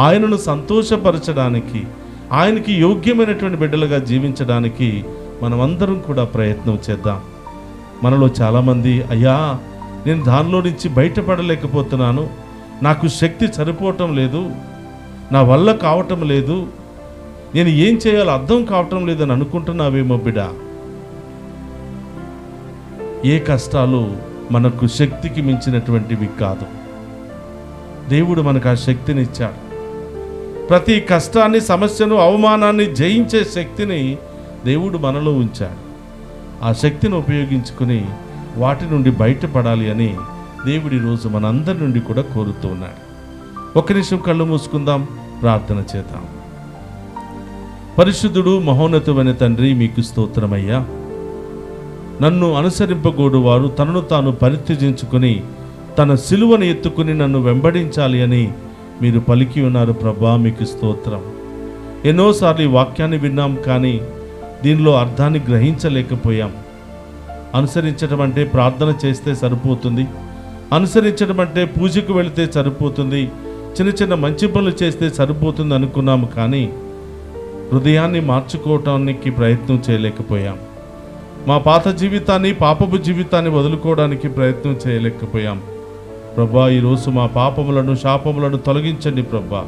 ఆయనను సంతోషపరచడానికి, ఆయనకి యోగ్యమైనటువంటి బిడ్డలుగా జీవించడానికి మనమందరం కూడా ప్రయత్నం చేద్దాం. మనలో చాలామంది, అయ్యా నేను దానిలో నుంచి బయటపడలేకపోతున్నాను, నాకు శక్తి సరిపోవటం లేదు, నా వల్ల కావటం లేదు, నేను ఏం చేయాలో అర్థం కావటం లేదని అనుకుంటున్నావేమో బిడ్డ. ఏ కష్టాలు మనకు శక్తికి మించినటువంటివి కాదు. దేవుడు మనకు ఆ శక్తిని ఇచ్చాడు. ప్రతి కష్టాన్ని, సమస్యను, అవమానాన్ని జయించే శక్తిని దేవుడు మనలో ఉంచాడు. ఆ శక్తిని ఉపయోగించుకుని వాటి నుండి బయటపడాలి అని దేవుడి రోజు మనందరి నుండి కూడా కోరుతూ ఉన్నాడు. ఒక నిమిషం కళ్ళు మూసుకుందాం, ప్రార్థన చేద్దాం. పరిశుద్ధుడు, మహోన్నతమైన తండ్రి, మీకు స్తోత్రమయ్యా. నన్ను అనుసరింపగోడు వారు తనను తాను పరిత్యజించుకుని తన సిలువను ఎత్తుకుని నన్ను వెంబడించాలి అని మీరు పలికి ఉన్నారు ప్రభా, మీకు స్తోత్రం. ఎన్నోసార్లు ఈ వాక్యాన్ని విన్నాం, కానీ దీనిలో అర్థాన్ని గ్రహించలేకపోయాం. అనుసరించడం అంటే ప్రార్థన చేస్తే సరిపోతుంది, అనుసరించడం అంటే పూజకు వెళితే సరిపోతుంది, చిన్న చిన్న మంచి పనులు చేస్తే సరిపోతుంది అనుకున్నాము, కానీ హృదయాన్ని మార్చుకోవటానికి ప్రయత్నం చేయలేకపోయాం. మా పాత జీవితాన్ని, పాపపు జీవితాన్ని వదులుకోవడానికి ప్రయత్నం చేయలేకపోయాం. ప్రభా, ఈరోజు మా పాపములను, శాపములను తొలగించండి ప్రభా.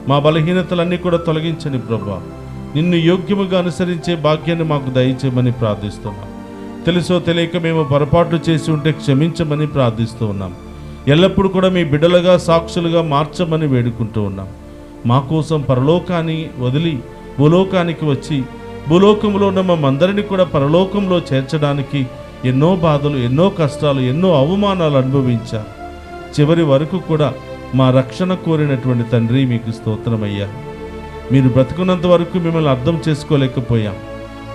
మా బలహీనతలన్నీ కూడా తొలగించండి ప్రభా. నిన్ను యోగ్యముగా అనుసరించే భాగ్యాన్ని మాకు దయచేయమని ప్రార్థిస్తున్నాం. తెలుసో తెలియక మేము పొరపాట్లు చేసి ఉంటే క్షమించమని ప్రార్థిస్తూ ఉన్నాం. ఎల్లప్పుడూ కూడా మీ బిడ్డలుగా, సాక్షులుగా మార్చమని వేడుకుంటూ ఉన్నాం. మా కోసం పరలోకాన్ని వదిలి భూలోకానికి వచ్చి భూలోకంలో ఉన్న మమ్మందరినీ కూడా పరలోకంలో చేర్చడానికి ఎన్నో బాధలు, ఎన్నో కష్టాలు, ఎన్నో అవమానాలు అనుభవించారు. చివరి వరకు కూడా మా రక్షణ కోరినటువంటి తండ్రి, మీకు స్తోత్రమయ్యా. మీరు బ్రతుకున్నంత వరకు మిమ్మల్ని అర్థం చేసుకోలేకపోయాం.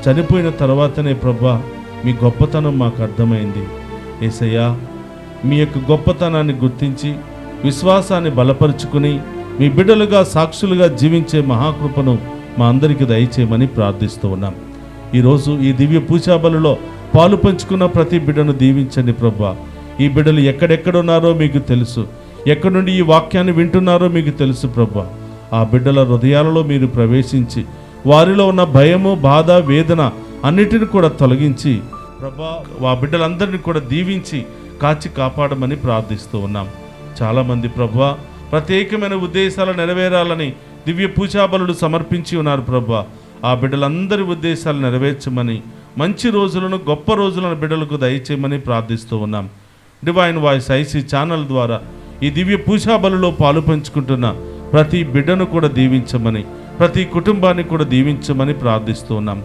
చనిపోయిన తర్వాతనే ప్రభా మీ గొప్పతనం మాకు అర్థమైంది. యేసయ్యా, మీ యొక్క గొప్పతనాన్ని గుర్తించి విశ్వాసాన్ని బలపరుచుకుని మీ బిడ్డలుగా, సాక్షులుగా జీవించే మహాకృపను మా అందరికీ దయచేయమని ప్రార్థిస్తూ ఉన్నాం. ఈరోజు ఈ దివ్య పూజాబలిలో పాలు పంచుకున్న ప్రతి బిడ్డను దీవించండి ప్రభా. ఈ బిడ్డలు ఎక్కడెక్కడున్నారో మీకు తెలుసు, ఎక్కడి నుండి ఈ వాక్యాన్ని వింటున్నారో మీకు తెలుసు ప్రభా. ఆ బిడ్డల హృదయాలలో మీరు ప్రవేశించి వారిలో ఉన్న భయము, బాధ, వేదన అన్నిటిని కూడా తొలగించి ప్రభా ఆ బిడ్డలందరినీ కూడా దీవించి కాచి కాపాడమని ప్రార్థిస్తూ ఉన్నాం. చాలామంది ప్రభా ప్రత్యేకమైన ఉద్దేశాలు నెరవేరాలని దివ్య పూజాబలులు సమర్పించి ఉన్నారు ప్రభా. ఆ బిడ్డలందరి ఉద్దేశాలు నెరవేర్చమని, మంచి రోజులను, గొప్ప రోజులను బిడ్డలకు దయచేయమని ప్రార్థిస్తూ ఉన్నాం. డివైన్ వాయిస్ ఐసీ ఛానల్ ద్వారా ఈ దివ్య పూజాబలిలో పాలు పంచుకుంటున్న ప్రతి బిడ్డను కూడా దీవించమని, ప్రతి కుటుంబాన్ని కూడా దీవించమని ప్రార్థిస్తూ ఉన్నాం.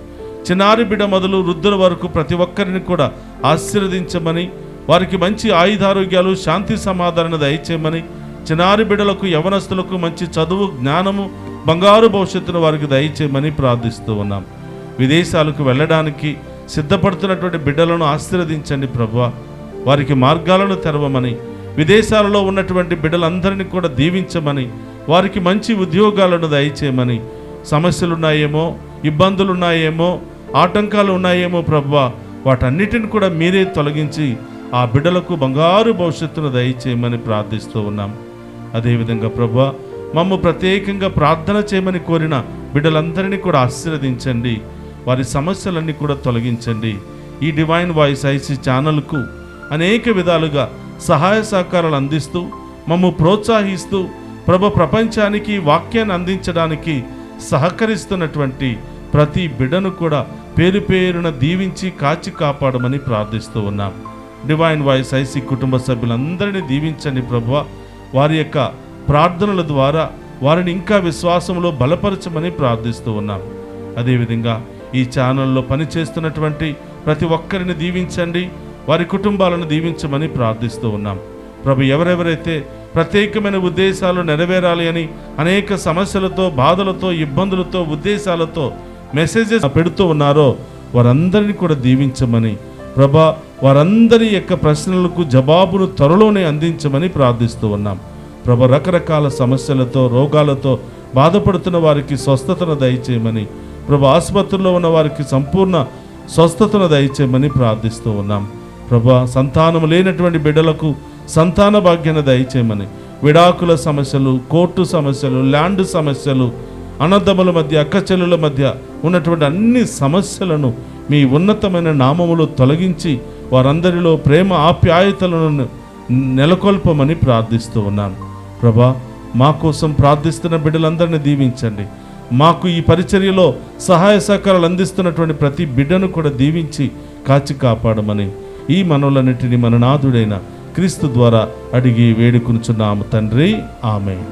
చిన్నారి బిడ్డ మొదలు వృద్ధుల వరకు ప్రతి ఒక్కరిని కూడా ఆశీర్వదించమని, వారికి మంచి ఆయుధారోగ్యాలు, శాంతి సమాధానం దయచేయమని, చిన్నారి బిడ్డలకు, యవనస్తులకు మంచి చదువు, జ్ఞానము, బంగారు భవిష్యత్తును వారికి దయచేయమని ప్రార్థిస్తూ ఉన్నాం. విదేశాలకు వెళ్ళడానికి సిద్ధపడుతున్నటువంటి బిడ్డలను ఆశీర్వదించండి ప్రభువా. వారికి మార్గాలను తెరవమని, విదేశాలలో ఉన్నటువంటి బిడ్డలందరినీ కూడా దీవించమని, వారికి మంచి ఉద్యోగాలను దయచేయమని. సమస్యలున్నాయేమో, ఇబ్బందులున్నాయేమో, ఆటంకాలు ఉన్నాయేమో ప్రభువా, వాటన్నిటిని కూడా మీరే తొలగించి ఆ బిడ్డలకు బంగారు భవిష్యత్తును దయచేయమని ప్రార్థిస్తూ ఉన్నాం. అదేవిధంగా ప్రభువా, మమ్ము ప్రత్యేకంగా ప్రార్థన చేయమని కోరిన బిడ్డలందరినీ కూడా ఆశీర్వదించండి. వారి సమస్యలన్నీ కూడా తొలగించండి. ఈ డివైన్ వాయిస్ ఐసీ ఛానల్కు అనేక విధాలుగా సహాయ సహకారాలు అందిస్తూ మమ్ము ప్రోత్సహిస్తూ ప్రపంచానికి వాక్యాన్ని అందించడానికి సహకరిస్తున్నటువంటి ప్రతి బిడ్డను కూడా పేరు పేరున దీవించి కాచి కాపాడమని ప్రార్థిస్తూ ఉన్నాం. డివైన్ వాయిస్ ఐసీ కుటుంబ సభ్యులందరినీ దీవించండి ప్రభువా. వారి యొక్క ప్రార్థనల ద్వారా వారిని ఇంకా విశ్వాసంలో బలపరచమని ప్రార్థిస్తూ ఉన్నాం. అదేవిధంగా ఈ ఛానల్లో పనిచేస్తున్నటువంటి ప్రతి ఒక్కరిని దీవించండి, వారి కుటుంబాలను దీవించమని ప్రార్థిస్తూ ఉన్నాం. ప్రభు, ఎవరెవరైతే ప్రత్యేకమైన ఉద్దేశాలు నెరవేరాలి అని అనేక సమస్యలతో, బాధలతో, ఇబ్బందులతో, ఉద్దేశాలతో మెసేజెస్ పెడుతూ ఉన్నారో వారందరినీ కూడా దీవించమని, ప్రభా వారందరి యొక్క ప్రశ్నలకు జవాబును త్వరలోనే అందించమని ప్రార్థిస్తూ ఉన్నాం. ప్రభు, రకరకాల సమస్యలతో, రోగాలతో బాధపడుతున్న వారికి స్వస్థతను దయచేయమని, ప్రభు ఆసుపత్రుల్లో ఉన్న వారికి సంపూర్ణ స్వస్థతను దయచేయమని ప్రార్థిస్తూ ఉన్నాం. ప్రభు, సంతానం లేనటువంటి బిడ్డలకు సంతాన భాగ్యాన్ని దయచేయమని, విడాకుల సమస్యలు, కోర్టు సమస్యలు, ల్యాండ్ సమస్యలు, అన్నదమ్ముల మధ్య, అక్కచెల్లుల మధ్య ఉన్నటువంటి అన్ని సమస్యలను మీ ఉన్నతమైన నామములో తొలగించి వారందరిలో ప్రేమ ఆప్యాయతలను నెలకొల్పమని ప్రార్థిస్తూ ఉన్నాను. ప్రభా, మా కోసం ప్రార్థిస్తున్న బిడ్డలందరినీ దీవించండి. మాకు ఈ పరిచర్యలో సహాయ సహకారాలు అందిస్తున్నటువంటి ప్రతి బిడ్డను కూడా దీవించి కాచి కాపాడమని ఈ మనవులన్నిటినీ మన నాథుడైన క్రీస్తు ద్వారా అడిగి వేడుకొనుచున్నాము తండ్రి. ఆమేన్.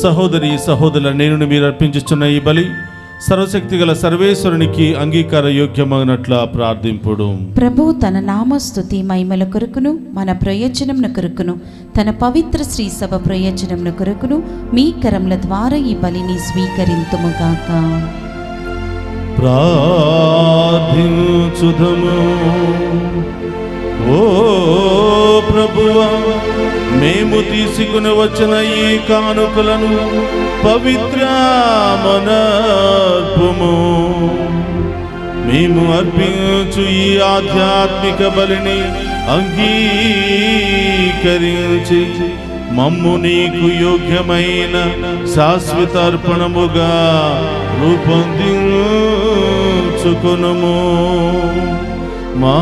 సహోదరి సహోదరుల, నేను మీరు అర్పించుచున్న ఈ బలి సర్వశక్తిగల సర్వేశ్వరునికి అంగీకార యోగ్యమగినట్ల ప్రార్థింపుడు. ప్రభు తన నామస్తుతి మహిమల కొరకును మన ప్రయోజనమున కొరకును తన పవిత్ర శ్రీ సభ ప్రయోజనమున కొరకును మీ కరముల ద్వారా ఈ బలిని స్వీకరింతుముగాక. ప్రార్థించుదము. ఓ ప్రభువా, మేము తీసుకుని వచ్చిన ఈ కానుకలను పవిత్రమనర్పుము. మేము అర్పించు ఈ ఆధ్యాత్మిక బలిని అంగీకరించి మమ్ము నీకు యోగ్యమైన శాశ్వత అర్పణముగా రూపొందించుకొనుము. మా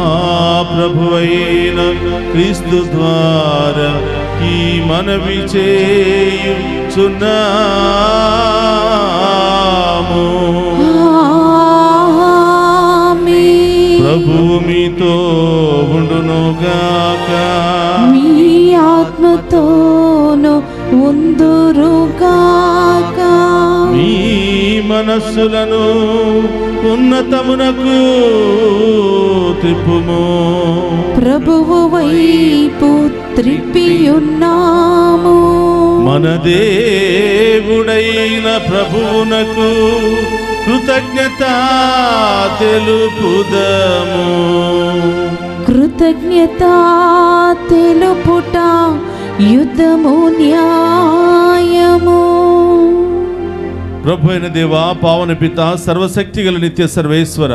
ప్రభువైన క్రీస్తు ద్వారా ఈ మనవి చేయుచున్నాము. ప్రభువు మీతో ఉండునుగాక. మీ ఆత్మతోను ఉందురుగాక. మీ మనస్సులను ఉన్నతమునకు త్రిప్పుము. ప్రభువు వైపు త్రిప్పియున్నాము. మన దేవుడైన ప్రభువునకు కృతజ్ఞత తెలుపుదము. కృతజ్ఞత తెలుపుట యుద్ధము న్యాయము. ప్రభు అయిన దేవా, పావన పిత, సర్వశక్తి గల నిత్య సర్వేశ్వర,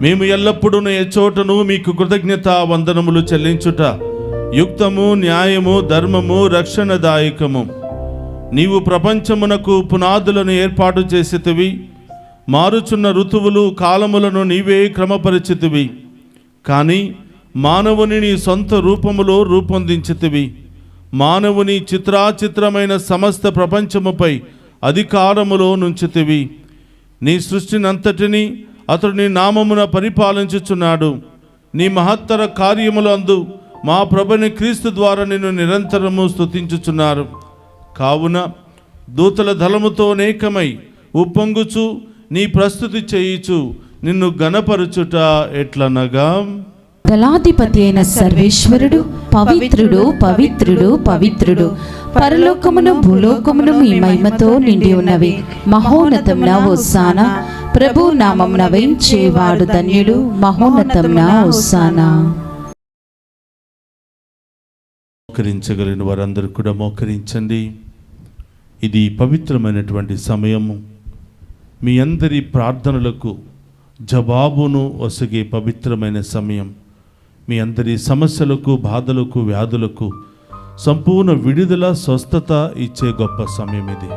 మేము ఎల్లప్పుడూ ఏ చోటను మీకు కృతజ్ఞత వందనములు చెల్లించుట యుక్తము, న్యాయము, ధర్మము, రక్షణదాయకము. నీవు ప్రపంచమునకు పునాదులను ఏర్పాటు చేసితివి. మారుచున్న ఋతువులు, కాలములను నీవే క్రమపరిచితివి. కానీ మానవుని నీ సొంత రూపములో రూపొందించితివి. మానవుని చిత్రాచిత్రమైన సమస్త ప్రపంచముపై అధికారములో నుంచితివి. నీ సృష్టినంతటినీ అతడు నీ నామమున పరిపాలించుచున్నాడు. నీ మహత్తర కార్యములందు మా ప్రభుని క్రీస్తు ద్వారా నిన్ను నిరంతరము స్తుతించుచున్నారు. కావున దూతల దళముతో అనేకమై ఉప్పొంగుచు నీ ప్రస్తుతి చేయుచు నిన్ను గణపరుచుట ఎట్లనగా, దళాధిపతి అయిన సర్వేశ్వరుడు పవిత్రుడు, పవిత్రుడు, పవిత్రుడు, పరలోకమును భూలోకమును మీ మహిమతో నిండి ఉన్నవి. మహోన్నతమున హోసానా. ప్రభు నామమున వేంచేవాడు ధన్యుడు. మహోన్నతమున హోసానా. మోకరించగలిగిన వారందరూ కూడా మోకరించండి. ఇది పవిత్రమైనటువంటి సమయము. మీ అందరి ప్రార్థనలకు జవాబును ఒసగే పవిత్రమైన సమయం. మీ అందరి సమస్యలకు, బాధలకు, వ్యాధులకు సంపూర్ణ విడుదల, స్వస్థత ఇచ్చే గొప్ప సమయం ఇది.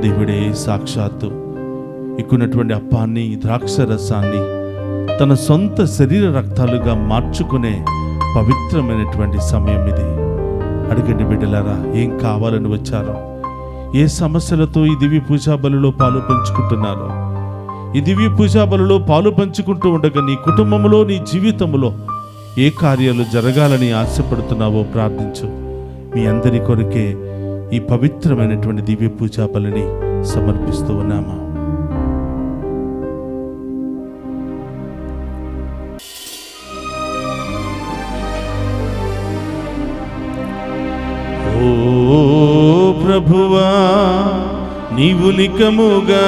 దేవుడే సాక్షాత్తు ఇక్కున్నటువంటి అప్పాన్ని, ద్రాక్ష రసాన్ని తన సొంత శరీర రక్తాలుగా మార్చుకునే పవిత్రమైనటువంటి సమయం ఇది. అడగండి బిడ్డలారా, ఏం కావాలని వచ్చారో, ఏ సమస్యలతో ఈ దివ్య పూజా బలిలో పాలు పంచుకుంటున్నారో, ఈ దివ్య పూజా బలిలో పాలు పంచుకుంటూ ఉండగా నీ కుటుంబంలో, నీ జీవితంలో ఏ కార్యాలు జరగాలని ఆశపడుతున్నావో ప్రార్థించు. మీ అందరి కొరకే ఈ పవిత్రమైనటువంటి దివ్య పూజా బలిని సమర్పిస్తూ ఉన్నామా. ఓ ప్రభువా, నీవు నికముగా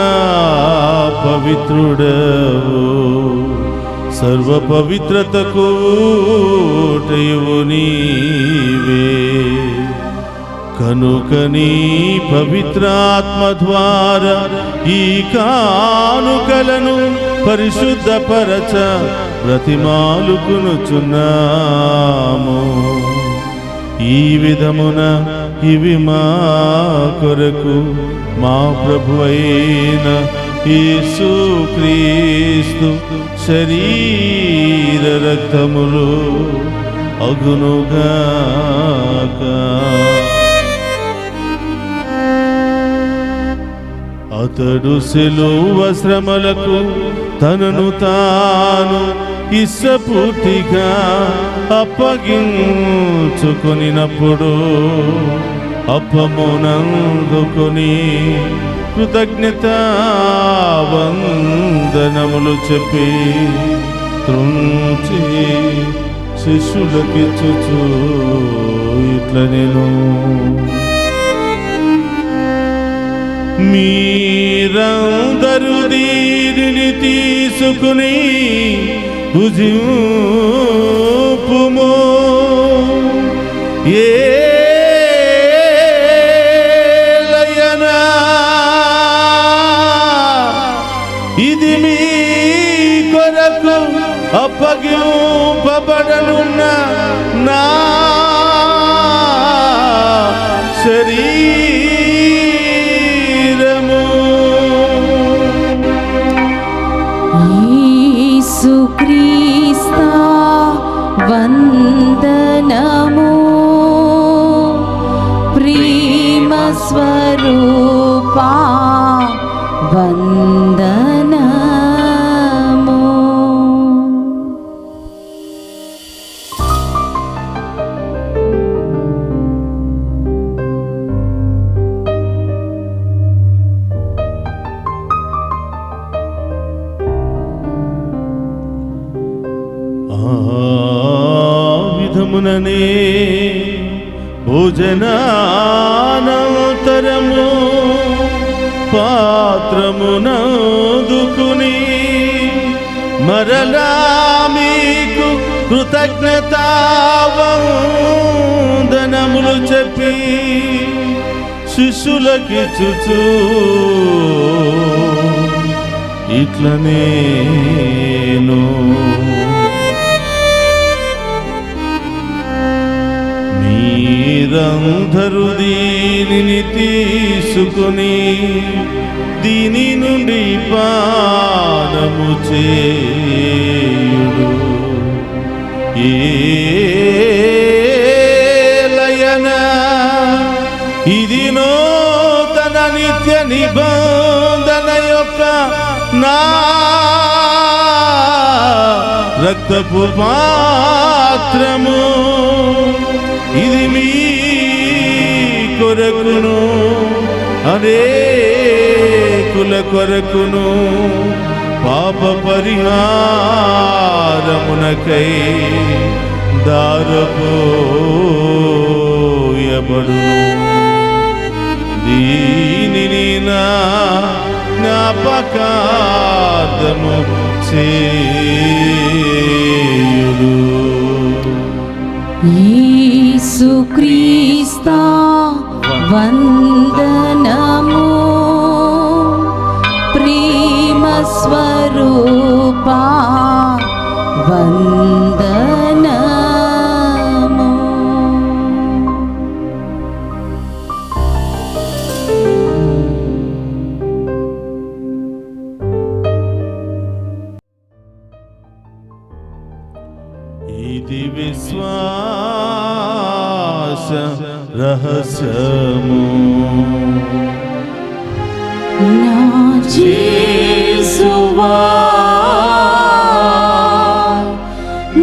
పవిత్రుడవు, సర్వ పవిత్రతకు ఊటయు నీవే. కనుక నీ పవిత్రాత్మ ద్వారా ఈ కానుకలను పరిశుద్ధపరచ బ్రతిమాలుకొనుచున్నాము. ఈ విధమున ఇవి మా కొరకు మా ప్రభువైన యేసుక్రీస్తు శరీర రక్తములు అగునుగాక. అతడు శిలువ శ్రమలకు తనను తాను ఇష్టపూర్తిగా అప్పగించుకొనినప్పుడు అప్పమునందుకొని కృతజ్ఞతా వందనములు చెప్పి త్రుంచి శిష్యులకిచ్చుచు ఇట్ల నేను, మీరందరూ దీనిని తీసుకుని భుజింపుము. ఏలయనా ఇది మీ కొరకు అప్పగింపబడనున్న నా శరీరము. యేసుక్రీస్తు వందనము. స్వరూపా వందనము. విధముననే భోజనానంతరము పాత్రమునందుకుని మరలా మీకు కృతజ్ఞతావందనములు చెప్పి శిష్యులకిచ్చుచు ఇట్లనేను, మీరందరూ దీనిని తీసుకుని దీని నుండి పానము చేయుడు. ఏలయనా ఇది నూతన నిత్య నిబంధన యొక్క నా రక్తపు పాత్రము, ఇది మీ కొరకును అనేకుల కొరకును పాప పరిహారమునకై దారపోయబడును. దీనిని నా జ్ఞాపకార్థము చేయుడు. యేసుక్రీస్తా వందనము, ప్రేమ స్వరూపా వందనము. ఇది విశ్వాస రహస్యము, నా యేసువా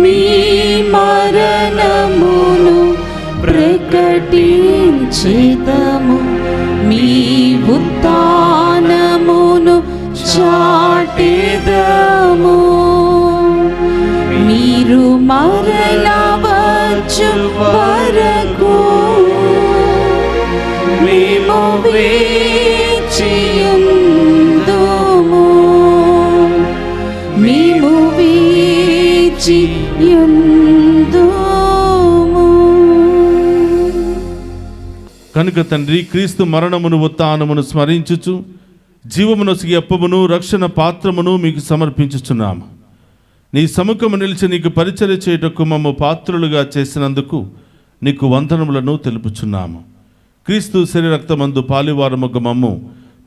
మీ మరణమును ప్రకటించెదము, మీ ఉత్థానమును చాటెదము. మీరు మరలా వచ్చు వరకు మేము వేచియుందుము, మేము వేచియుందుము. కనుక తండ్రి, క్రీస్తు మరణమును ఉత్థానమును స్మరించుచు జీవమునొసగి అప్పమును రక్షణ పాత్రమును మీకు సమర్పించుచున్నాము. నీ సముఖము నిలిచి నీకు పరిచర్య చేయుటకు మమ్ము పాత్రులుగా చేసినందుకు నీకు వందనములను తెలుపుచున్నాము. క్రీస్తు శరీరక్తమందు పాలివారముగ మమ్ము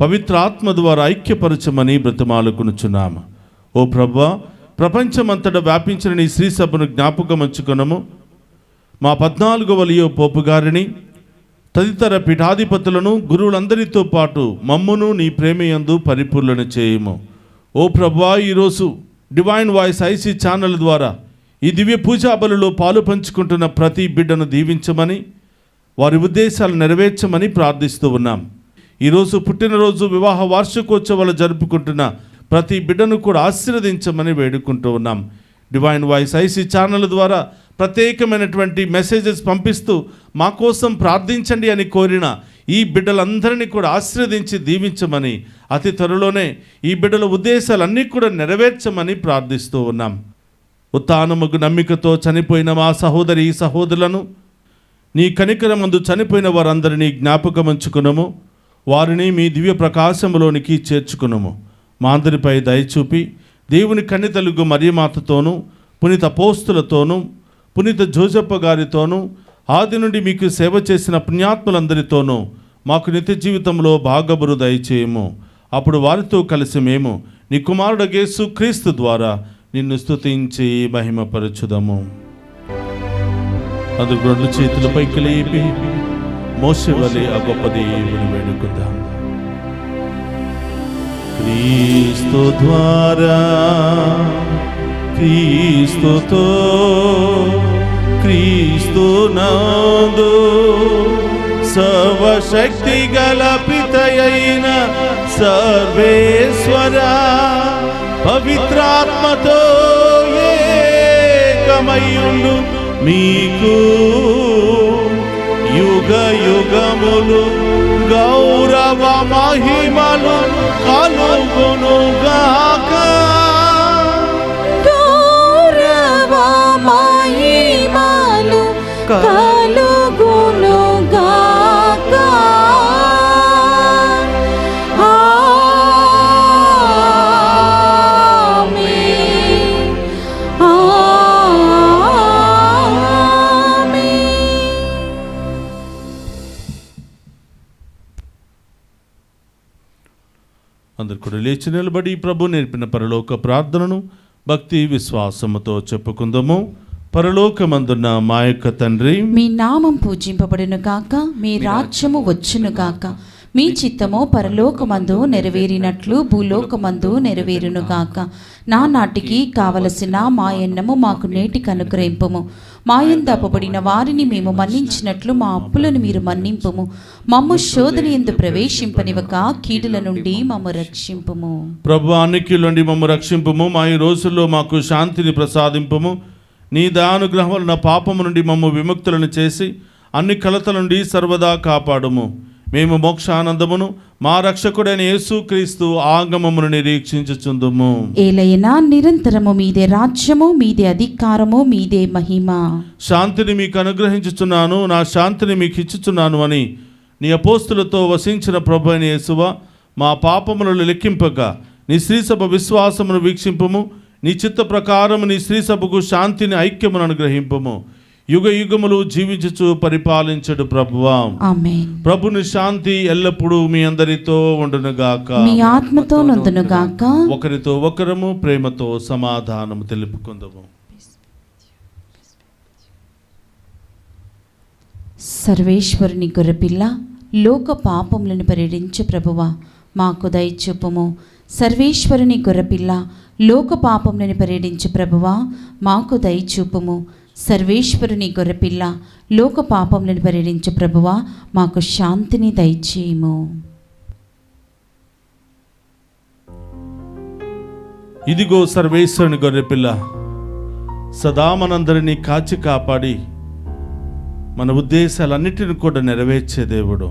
పవిత్ర ఆత్మ ద్వారా ఐక్యపరచమని బ్రతిమాలుకొనుచున్నాము. ఓ ప్రభువా, ప్రపంచమంతటా వ్యాపించిన నీ శ్రీ సభను జ్ఞాపకమంచుకొనము. మా 14వ లియో పోపు గారిని, తదితర పీఠాధిపతులను, గురువులందరితో పాటు మమ్మును నీ ప్రేమయందు పరిపూర్ణ చేయుము. ఓ ప్రభువా, ఈరోజు డివైన్ వాయిస్ ఐసీ ఛానల్ ద్వారా ఈ దివ్య పూజా బలులో పాలు పంచుకుంటున్న ప్రతి బిడ్డను దీవించమని, వారి ఉద్దేశాలు నెరవేర్చమని ప్రార్థిస్తూ ఉన్నాం. ఈరోజు పుట్టినరోజు, వివాహ వార్షికోత్సవాలు జరుపుకుంటున్న ప్రతి బిడ్డను కూడా ఆశీర్వదించమని వేడుకుంటూ ఉన్నాం. డివైన్ వాయిస్ ఐసీ ఛానల్ ద్వారా ప్రత్యేకమైనటువంటి మెసేజెస్ పంపిస్తూ మా కోసం ప్రార్థించండి అని కోరిన ఈ బిడ్డలందరినీ కూడా ఆశీర్వదించి దీవించమని, అతి త్వరలోనే ఈ బిడ్డల ఉద్దేశాలన్నీ కూడా నెరవేర్చమని ప్రార్థిస్తూ ఉన్నాం. ఉత్థానముకు నమ్మికతో చనిపోయిన మా సహోదరి సహోదరులను, నీ కనికరమందు చనిపోయిన వారందరినీ జ్ఞాపకమంచుకునము. వారిని మీ దివ్య ప్రకాశములోనికి చేర్చుకునము. మా అందరిపై దయచూపి దేవుని కన్నితలుగు మరియమాతతోనూ, పునీత అపోస్తులతోనూ, పునీత జోజప్ప గారితోనూ, ఆది నుండి మీకు సేవ చేసిన పుణ్యాత్ములందరితోనూ మాకు నిత్య జీవితంలో భాగబరు దయచేయము. అప్పుడు వారితో కలిసి మేము నీ కుమారుడు యేసు క్రీస్తు ద్వారా నిన్ను స్తుతించి మహిమపరచుదము. అది రెండు చేతుల పైకి లేపి మోషే వలె ఆ గొప్ప దేవుని వేడుకుందాం. క్రీస్తు ద్వారా, క్రీస్తుతో, క్రీస్తు నందు సర్వశక్తి గల పితయైన సర్వేశ్వర పవిత్రాత్మతో ఏకమయ్యుండు మీకు యుగ యుగములు గౌరవ మహిమలు కలుగునుగాక. గౌరవ మహిమలు కలుగునుగాక. ఆమేన్. ఆమేన్. అందరు కూడా లేచి నిలబడి ప్రభు నేర్పిన పరలోక ప్రార్థనను భక్తి విశ్వాసముతో చెప్పుకుందాము. పరలోకమందున్న మా యొక్క తండ్రి, మీ నామం పూజింపబడును గాక, మీ రాజ్యము వచ్చును గాక, మీ చిత్తము పరలోకమందు నెరవేరినట్లు భూలోకమందు నెరవేరును గాక. నా నాటికి కావలసిన మా ఎన్నము మాకు నేటికి అనుగ్రహింపుము. మా యందు అప్పబడిన వారిని మేము మన్నించినట్లు మా అప్పులను మీరు మన్నింపుము. మమ్ము శోధన యందు ప్రవేశింపనివ్వక కీడుల నుండి మమ్ము రక్షింపుము. ప్రభు అన్నికీల నుండి మమ్ము రక్షింపుము. మా ఈ రోజుల్లో మాకు శాంతిని ప్రసాదింపుము. నీ దయానుగ్రహం వలన పాపము నుండి మమ్ము విముక్తులను చేసి అన్ని కలతల నుండి సర్వదా కాపాడుము. మేము మోక్షానందమును మా రక్షకుడైన యేసుక్రీస్తు ఆగమమును నిరీక్షించుచుందుము. ఏలైనా నిరంతరము మీదే రాజ్యము, మీదే అధికారము, మీదే మహిమ. శాంతిని మీకు అనుగ్రహించుచున్నాను, నా శాంతిని మీకు ఇచ్చుచున్నాను అని నీ అపోస్తులతో వసించిన ప్రభు అయిన యేసువా, మా పాపములను లెక్కింపగా నీ శ్రీసభ విశ్వాసమును వీక్షింపుము. నీ చిత్త ప్రకారము నీ శ్రీసభకు శాంతిని ఐక్యమును అనుగ్రహింపుము. యుగ యుగములు జీవించుచు పరిపాలించడు ప్రభువా. ఆమేన్. ప్రభుని శాంతి ఎల్లప్పుడూ మీ అందరితో ఉండునుగాక, మీ ఆత్మతో నందునుగాక. ఒకరితో ఒకరము ప్రేమతో సమాధానము తెలుపుకుందాము. సర్వేశ్వరుని గొర్రెపిల్ల, లోక పాపములను పరిహరించు ప్రభువా, మాకు దయచూపుము. సర్వేశ్వరుని గొర్రెపిల్ల, లోక పాపములను పరిహరించు ప్రభువా, మాకు దయచూపుము. సర్వేశ్వరుని గొర్రెపిల్ల, లోక పాపములను పరిహరించు ప్రభువా, మాకు శాంతిని దయచేయము. ఇదిగో సర్వేశ్వరుని గొర్రెపిల్ల, సదా మనందరినీ కాచి కాపాడి మన ఉద్దేశాలన్నిటిని కూడా నెరవేర్చే దేవుడు.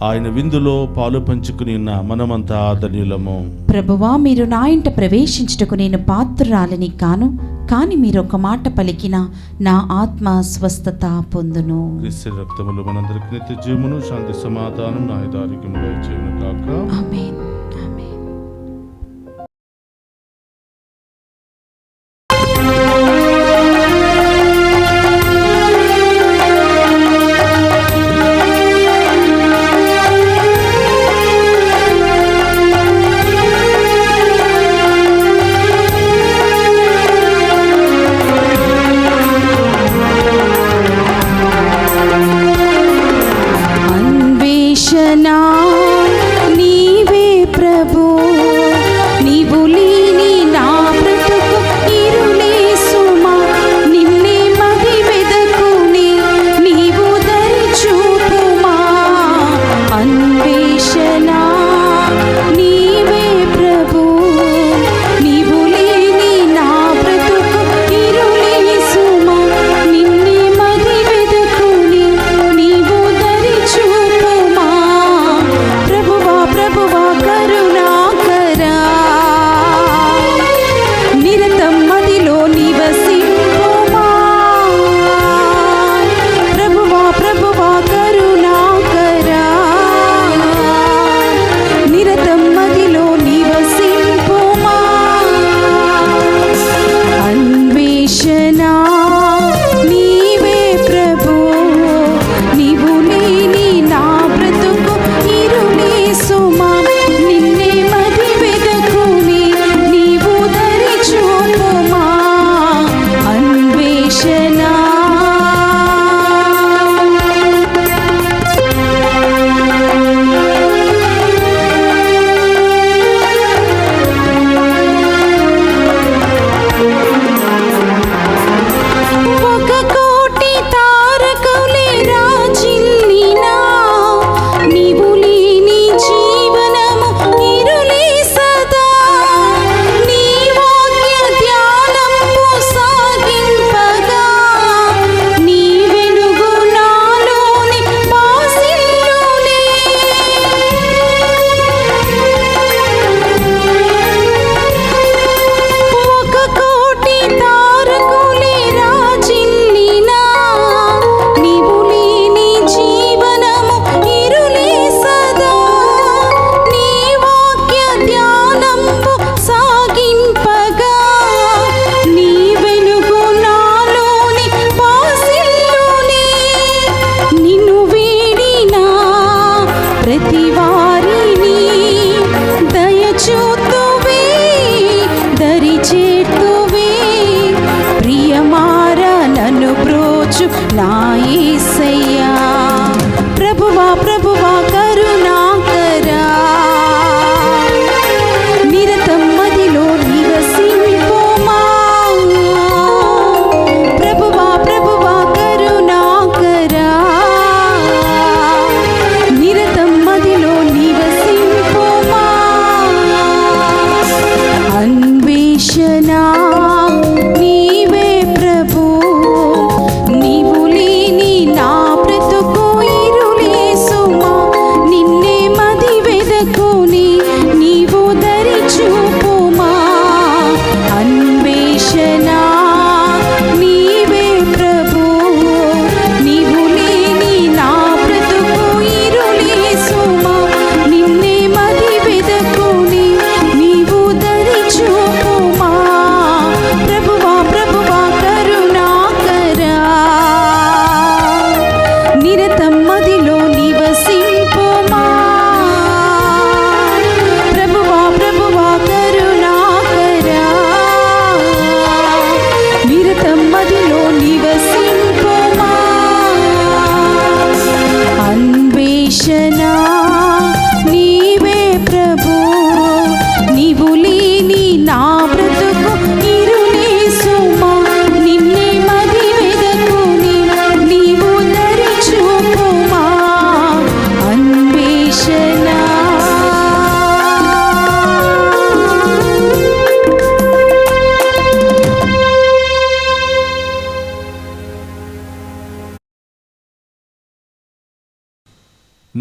ఆయన విందులో పాలు పంచుకుని ఉన్న మనమంతా ధన్యులము. ప్రభువా, మీరు నా ఇంట ప్రవేశించుటకు నేను పాత్రురాలని కాను, కానీ మీరు ఒక మాట పలికిన నా ఆత్మ స్వస్థత పొందును. క్రీస్తు రక్తములు మనందరికి నిత్య జీవమును, శాంతి సమాధానం, ఆయుధారోగ్యము దయచేయును గాక. ఆమేన్. ఆమేన్. అన్వేషణ నీవే ప్రభు, నీవు లేని నా బ్రతుకు ఇరులే సుమా. నిన్నే మది వెదకుని నీవు దరి చూపుమా. అన్వేషణ నీవే ప్రభు, నీవు లేని నా బ్రతుకు ఇరులే సుమా. నిన్నే మది వెదకుని నీవు దరి చూపుమా. ప్రభువా ప్రభువా కరుణాకరా, నిరతం మదిలో నివసింపుమా. ప్రభువా ప్రభువా కరుణాకరా,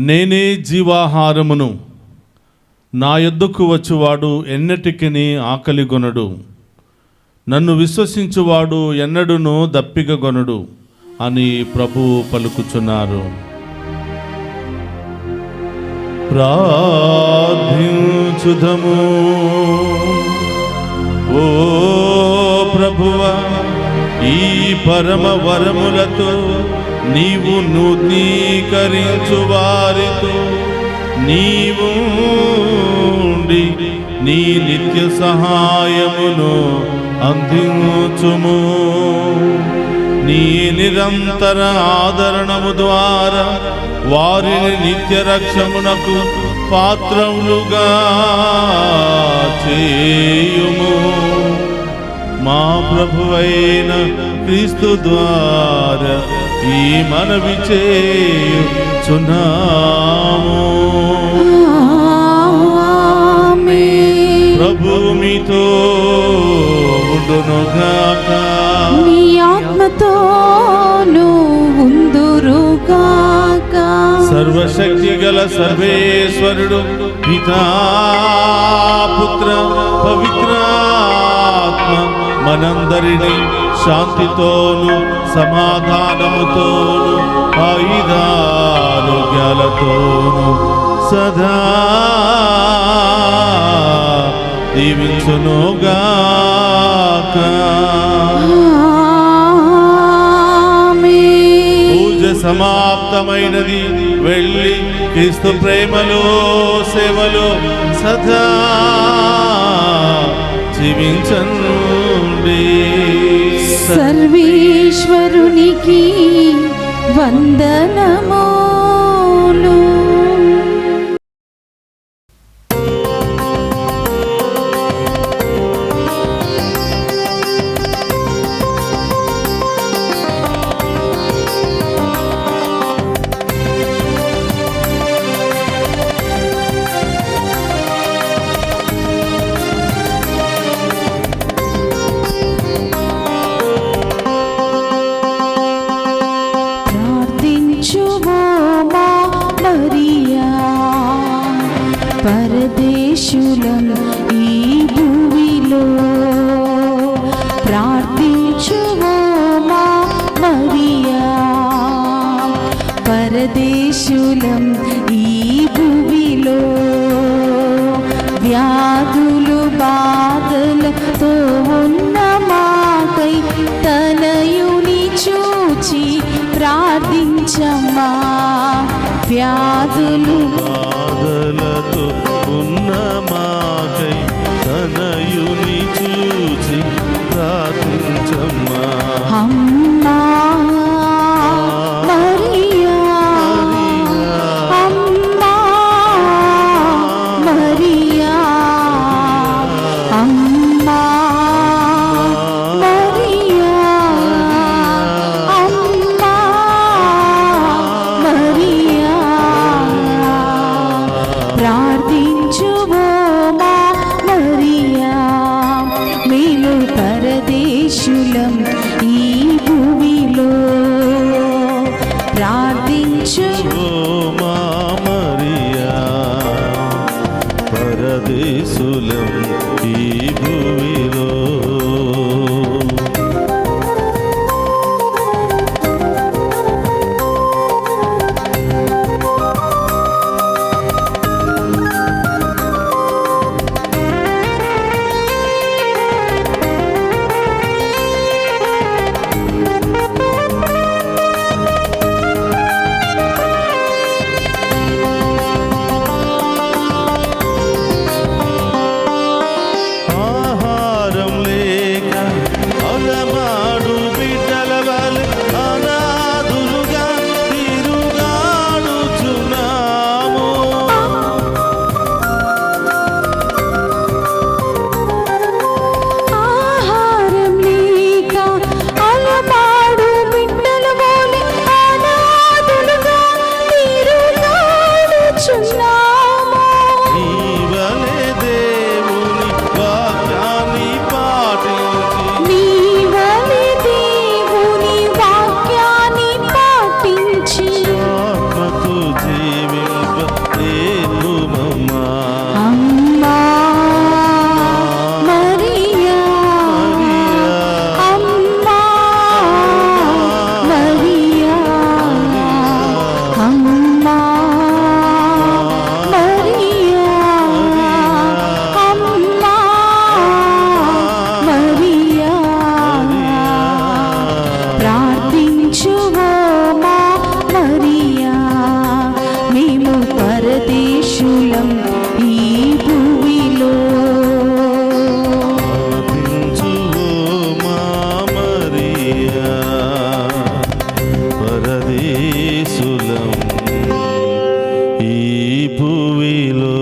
నేనే జీవాహారమును, నా యొద్దకు వచ్చువాడు ఎన్నటికిని ఆకలిగొనడు, నన్ను విశ్వసించువాడు ఎన్నడును దప్పికగొనడు అని ప్రభువు పలుకుచున్నారు. ప్రార్థించుదము. ఓ ప్రభువా, ఈ పరమ వరములతో నీవు నూతనీకరించు వారితో నీవు నీ నిత్య సహాయమును అందించుము. నీ నిరంతర ఆదరణము ద్వారా వారిని నిత్య రక్షమునకు పాత్రములుగా చేయుము. మా ప్రభువైన క్రీస్తు ద్వారా ఈ మనవి చేయుచున్నాము. ప్రభు మీతో ఉండునుగాక. నీ ఆత్మతోను ఉందురుగాక. సర్వశక్తి గల సర్వేశ్వరుడు పితా పుత్ర పవిత్రాత్మ మనందరినీ శాంతితోను సమాధానముతోను ఆయుధారోగ్యాలతోను సదా దీవించునుగాక. పూజ సమాప్తమైనది. వెళ్ళి క్రీస్తు ప్రేమలో సేవలో సదా జీవించండి. సర్వేశ్వరునికి వందనములు. పరదేశులం ఈ భూమిలో ప్రార్థించుమో మా మరియా. పరదేశులం ఈ భూమిలో వ్యాధులు బాధలతో ఉన్న మాకై తనయుని చూచి ప్రార్థించమ్మా. వ్యాధులు బాధలతో ఉన్న మాకై తనయుని చూచి ప్రార్థించమ్మా. అమ్మా మరియా, అమ్మా మరియా, అమ్మా మరియా, అమ్మా మరియా. ప్రార్థించుమో మా మరియా. మేము పరదేశులం ఈ భూమిలో ప్రార్థించు. ఓ మా మరియా, పరదేశులం ఈ భూమిలో. పరదేశులం ఈ భూమిలో. ఆలపించు మా మరియా, పరదేశులం ఈ భూమిలో.